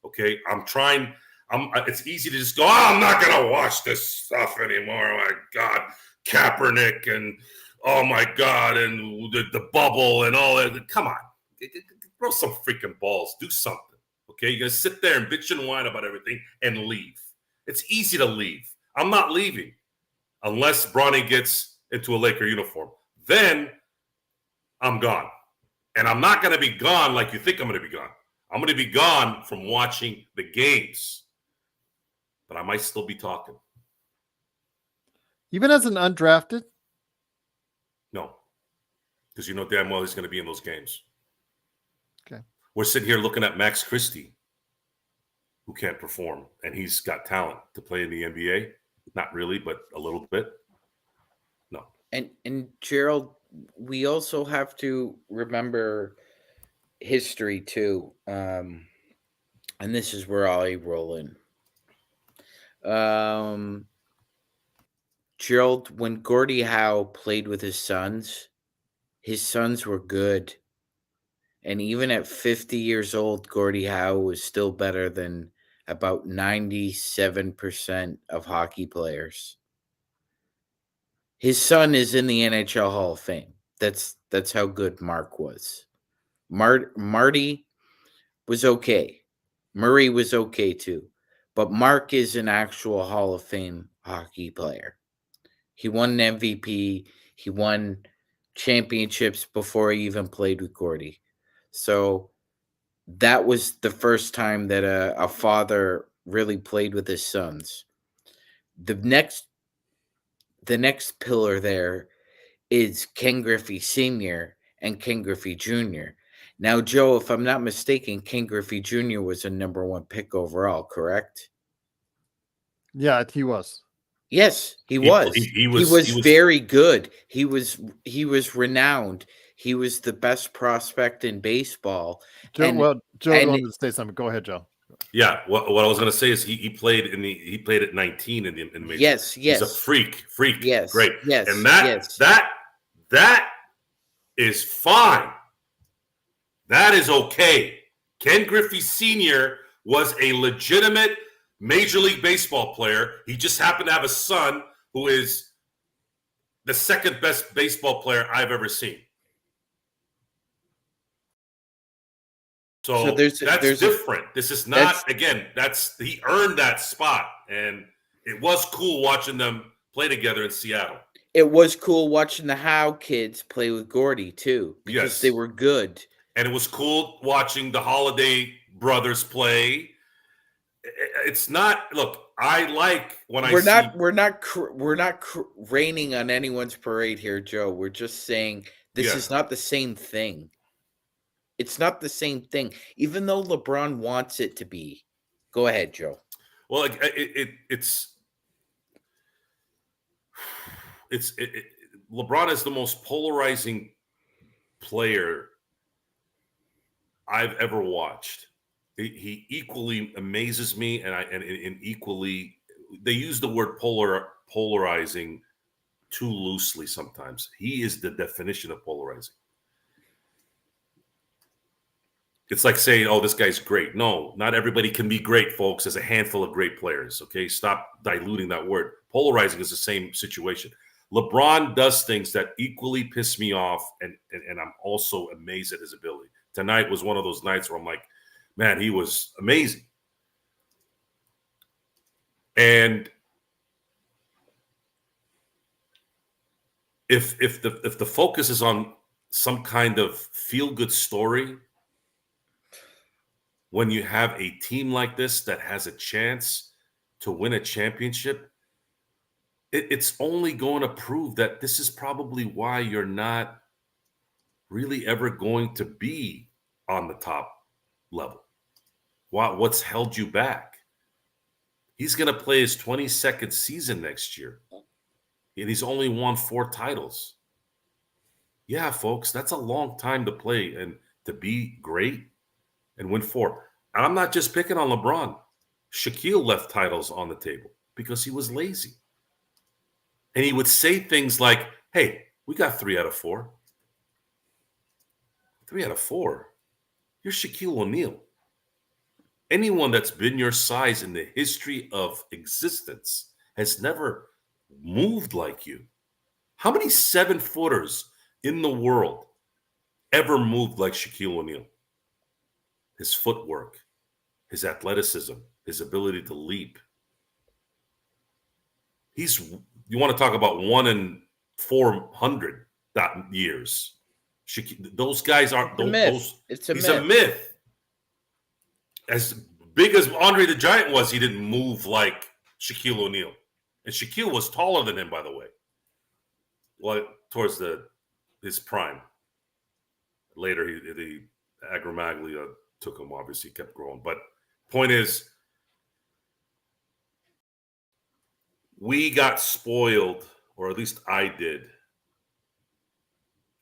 Okay, I'm trying. It's easy to just go, I'm not going to watch this stuff anymore. Oh, my God. Kaepernick and, oh, my God, and the bubble and all that. Come on. Throw some freaking balls. Do something. Okay, you're going to sit there and bitch and whine about everything and leave. It's easy to leave. I'm not leaving unless Bronny gets into a Laker uniform. Then I'm gone. And I'm not going to be gone like you think I'm going to be gone. I'm going to be gone from watching the games. But I might still be talking. Even as an undrafted? No. Because you know damn well he's going to be in those games. Okay. We're sitting here looking at Max Christie, who can't perform, and he's got talent to play in the NBA. Not really, but a little bit. No. And Gerald, we also have to remember history too. And this is where I roll in. Gerald, when Gordie Howe played with his sons were good. And even at 50 years old, Gordie Howe was still better than about 97% of hockey players. His son is in the NHL Hall of Fame. That's how good Mark was. Marty was okay. Murray was okay too. But Mark is an actual Hall of Fame hockey player. He won an MVP. He won championships before he even played with Gordie. So that was the first time that a father really played with his sons. The next pillar there is Ken Griffey Sr. and Ken Griffey Jr. Now, Joe, if I'm not mistaken, Ken Griffey Jr. was a number 1 pick overall, correct? Yeah, he was. Yes, he was. He was very good. He was renowned. He was the best prospect in baseball. Joe wanted to say something. Go ahead, Joe. Yeah, what I was going to say is he played at 19 in the major. Yes. He's a freak. Yes, great. Yes, and that is fine. That is okay. Ken Griffey Sr. was a legitimate Major League Baseball player. He just happened to have a son who is the second best baseball player I've ever seen. So that's different. This is not, again, he earned that spot. And it was cool watching them play together in Seattle. It was cool watching the Howe kids play with Gordie, too, because they were good. And it was cool watching the Holiday brothers play. It's not, look, I like when we're not raining on anyone's parade here, Joe. We're just saying this is not the same thing. It's not the same thing, even though LeBron wants it to be. Go ahead, Joe. Well, LeBron is the most polarizing player I've ever watched. He equally amazes me, and equally, they use the word polarizing too loosely sometimes. He is the definition of polarizing. It's like saying, oh, this guy's great. No, not everybody can be great, folks. There's a handful of great players, okay? Stop diluting that word. Polarizing is the same situation. LeBron does things that equally piss me off, and I'm also amazed at his ability. Tonight was one of those nights where I'm like, man, he was amazing. And if the focus is on some kind of feel-good story, when you have a team like this that has a chance to win a championship, it's only going to prove that this is probably why you're not really ever going to be on the top level. What's held you back? He's going to play his 22nd season next year, and he's only won 4 titles. Yeah, folks, that's a long time to play and to be great and win 4. And I'm not just picking on LeBron. Shaquille left titles on the table because he was lazy. And he would say things like, hey, we got 3 out of 4. 3 out of 4? You're Shaquille O'Neal. Anyone that's been your size in the history of existence has never moved like you. How many 7-footers in the world ever moved like Shaquille O'Neal? His footwork, his athleticism, his ability to leap. You want to talk about 1 in 400 years. Those guys aren't those. He's a myth. As big as Andre the Giant was, he didn't move like Shaquille O'Neal. And Shaquille was taller than him, by the way. Well, towards his prime. Later, the Agramaglia took him, obviously, kept growing. But point is, we got spoiled, or at least I did,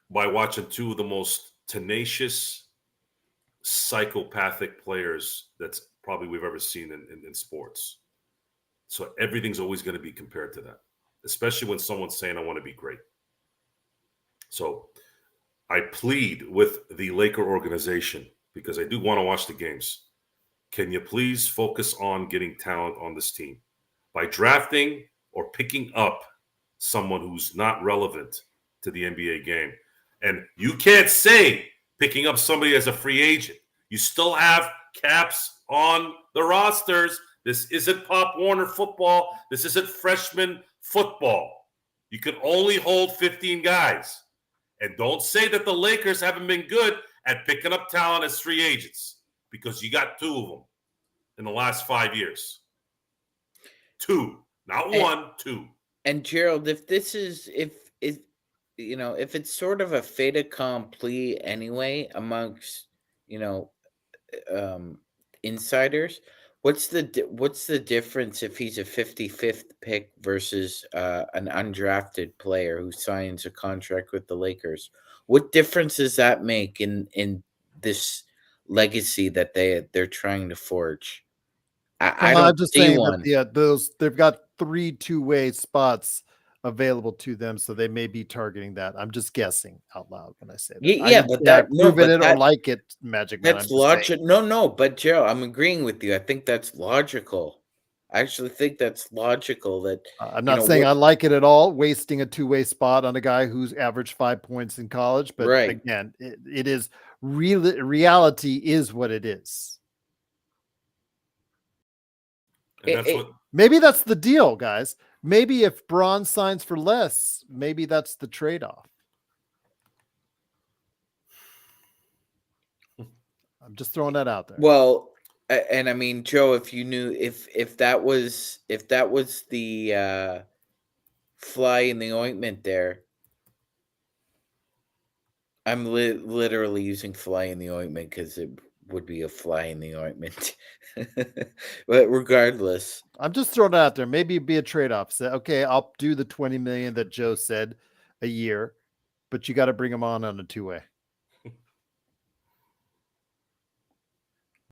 by watching 2 of the most tenacious, psychopathic players that's probably we've ever seen in sports. So everything's always going to be compared to that, especially when someone's saying, I want to be great. So I plead with the Laker organization, because I do want to watch the games. Can you please focus on getting talent on this team by drafting or picking up someone who's not relevant to the NBA game? And you can't say picking up somebody as a free agent. You still have caps on the rosters. This isn't Pop Warner football. This isn't freshman football. You can only hold 15 guys. And don't say that the Lakers haven't been good at picking up talent as free agents, because you got 2 of them in the last 5 years. 2, not 1, 2. And Gerald, if it's sort of a fait accompli anyway amongst insiders, what's the difference if he's a 55th pick versus an undrafted player who signs a contract with the Lakers? What difference does that make in this legacy that they're trying to forge? I don't I'm just see saying one. that they've got 3 two-way spots available to them, so they may be targeting that. I'm just guessing out loud when I say that. Yeah, but that proven it or like it, Magic Man. that's logic. No, but Joe, I'm agreeing with you. I think that's logical. I actually think that's logical. That I'm not saying I like it at all, wasting a two-way spot on a guy who's averaged 5 points in college. But Right. again, it is reality is what it is. And maybe that's the deal, guys. Maybe if Braun signs for less, maybe that's the trade-off. I'm just throwing that out there. Well, and I mean, Joe, if you knew if that was the fly in the ointment there, I'm literally using fly in the ointment because it would be a fly in the ointment. But regardless, I'm just throwing it out there. Maybe it'd be a trade-off. Say, okay, I'll do the 20 million that Joe said a year, but you got to bring him on a two-way.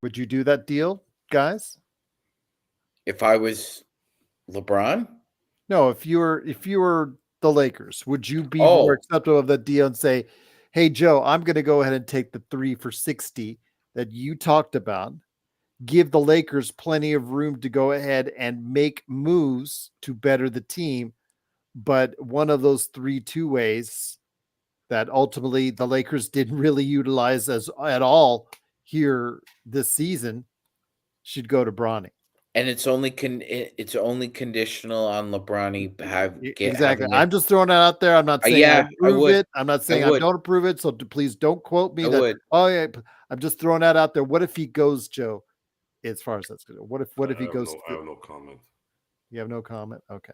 Would you do that deal, guys? if I was LeBron, No, if you were the Lakers, would you be more acceptable of that deal and say, hey, Joe, I'm going to go ahead and take the 3 for 60 that you talked about, give the Lakers plenty of room to go ahead and make moves to better the team, but one of those 3 two-ways that ultimately the Lakers didn't really utilize at all here this season should go to Bronny? And it's only conditional on LeBron Exactly. having I'm it. just throwing it out there. I'm not saying I Yeah, I approve would. it. I'm not I saying I would. don't approve it. So please don't quote me I that. would. Oh yeah, I'm just throwing that out there. What if he goes, Joe? As far as that's good. What if he goes? I have no comment. You have no comment. Okay.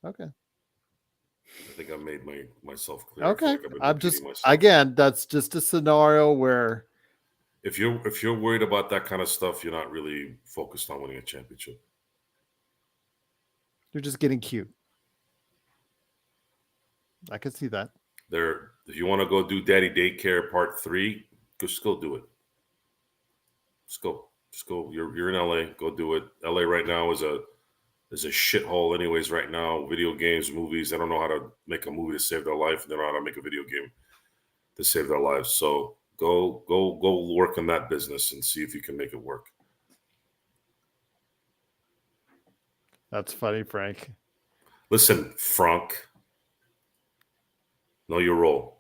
I think I made myself clear. Okay. I feel like I've been I'm repeating just myself. again. That's just a scenario where If you're worried about that kind of stuff, you're not really focused on winning a championship. you're just getting cute. I can see that. If you want to go do Daddy Daycare Part 3, just go do it. Just go. You're in LA. Go do it. LA right now is a shithole. Anyways, right now, video games, movies. They don't know how to make a movie to save their life. They don't know how to make a video game to save their lives. So go work in that business and see if you can make it work. That's funny, Frank. Listen, Frank. Know your role.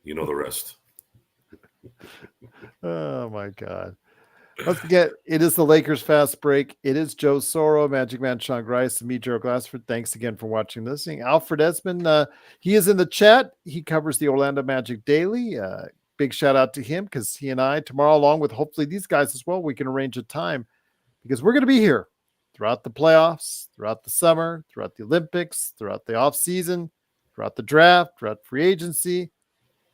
You know the rest. Oh my God. Let's get it is the Lakers fast break. It is Joe Soro, Magic Man Sean Grice, and me, Gerald Glassford. Thanks again for watching and listening. Alfred Esmond, he is in the chat. He covers the Orlando Magic daily. Big shout out to him because he and I tomorrow, along with hopefully these guys as well, we can arrange a time because we're going to be here throughout the playoffs, throughout the summer, throughout the Olympics, throughout the off season, throughout the draft, throughout free agency.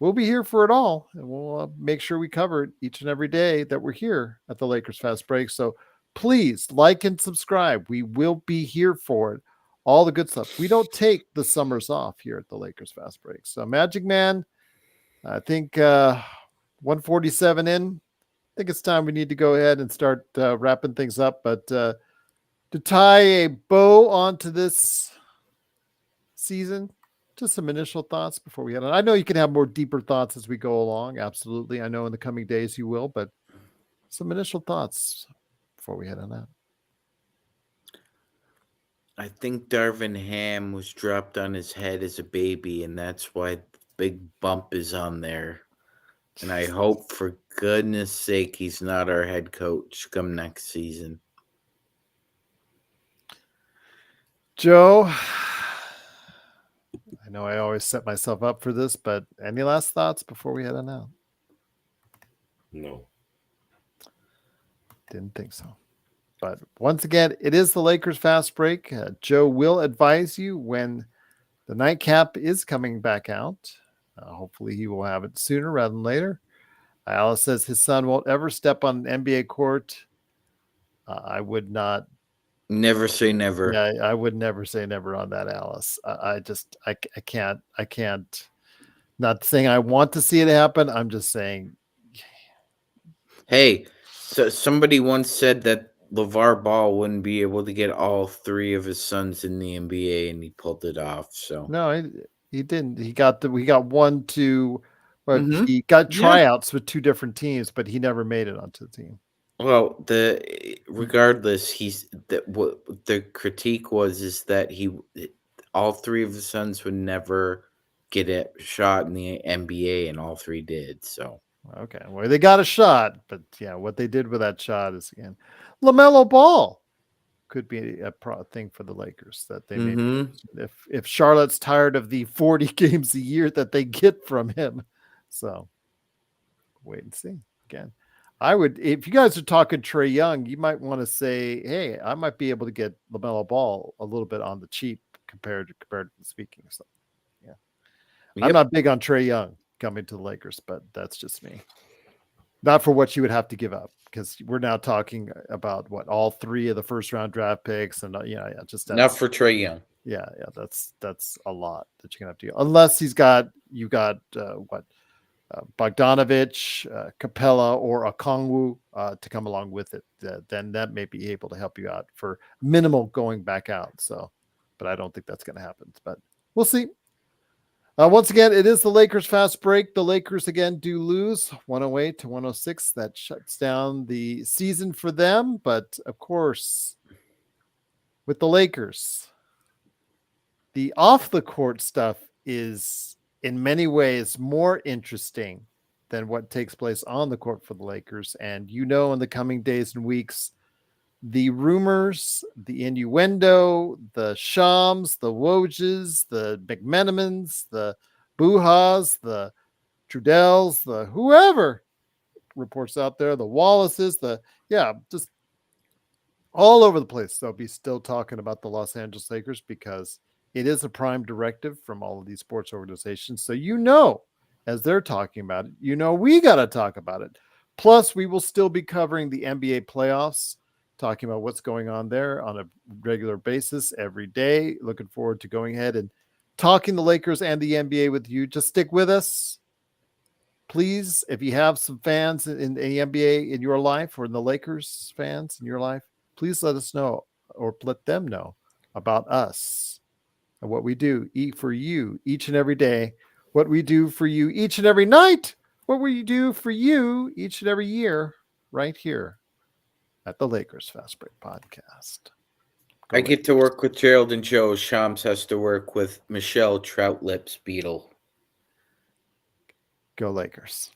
We'll be here for it all, and we'll make sure we cover it each and every day that we're here at the Lakers Fast Break. So please like and subscribe. We will be here for it. All the good stuff. We don't take the summers off here at the Lakers Fast Break. So Magic Man, I think 147 in. I think it's time we need to go ahead and start wrapping things up. But to tie a bow onto this season, just some initial thoughts before we head on. I know you can have more deeper thoughts as we go along. Absolutely. I know in the coming days you will, but some initial thoughts before we head on out. I think Darvin Ham was dropped on his head as a baby, and that's why the big bump is on there. And I hope, for goodness sake, he's not our head coach come next season. Joe, I know I always set myself up for this, but any last thoughts before we head on out? No. Didn't think so. But once again, it is the Lakers Fast Break. Joe will advise you when the nightcap is coming back out. Hopefully he will have it sooner rather than later. Alice says his son won't ever step on an NBA court. I would not. Never say never. Yeah, I would never say never on that, Alice. I can't. Not saying I want to see it happen. I'm just saying. Hey, so somebody once said that LeVar Ball wouldn't be able to get all three of his sons in the NBA, and he pulled it off. So No, he didn't. We got 1, 2. But Mhm. he got Yeah. tryouts with 2 different teams, but he never made it onto the team. Well, regardless, what the critique is that all three of his sons would never get a shot in the NBA, and all three did. So Okay, well they got a shot, but yeah, what they did with that shot is again, LaMelo Ball could be a thing for the Lakers that they may if Charlotte's tired of the 40 games a year that they get from him. So wait and see again. I would, if you guys are talking Trae Young, you might want to say, hey, I might be able to get LaMelo Ball a little bit on the cheap compared to speaking. So, yeah, I'm not big on Trae Young coming to the Lakers, but that's just me. Not for what you would have to give up, because we're now talking about all 3 of the first round draft picks, and just not for Trae Young. Yeah, that's a lot that you're gonna have to do, unless you got Bogdanovich, Capella, or Okongwu to come along with it. Then that may be able to help you out for minimal going back out. So, but I don't think that's going to happen. But we'll see. Once again, it is the Lakers Fast Break. The Lakers again do lose 108 to 106. That shuts down the season for them. But of course, with the Lakers, the off the court stuff is in many ways more interesting than what takes place on the court for the Lakers. And in the coming days and weeks, the rumors, the innuendo, the Shams, the Wojs, the McMenamins, the Buhas, the Trudells, the whoever reports out there, the Wallaces, just all over the place. They'll be still talking about the Los Angeles Lakers because it is a prime directive from all of these sports organizations. So, as they're talking about it, we got to talk about it. Plus, we will still be covering the NBA playoffs, talking about what's going on there on a regular basis every day. Looking forward to going ahead and talking the Lakers and the NBA with you. Just stick with us. Please, if you have some fans in the NBA in your life or in the Lakers fans in your life, please let us know or let them know about us and what we do for you each and every day, what we do for you each and every night, what we do for you each and every year right here at the Lakers Fast Break Podcast. I get to work with Gerald and Joe. Shams has to work with Michelle Trout Lips Beetle. Go Lakers.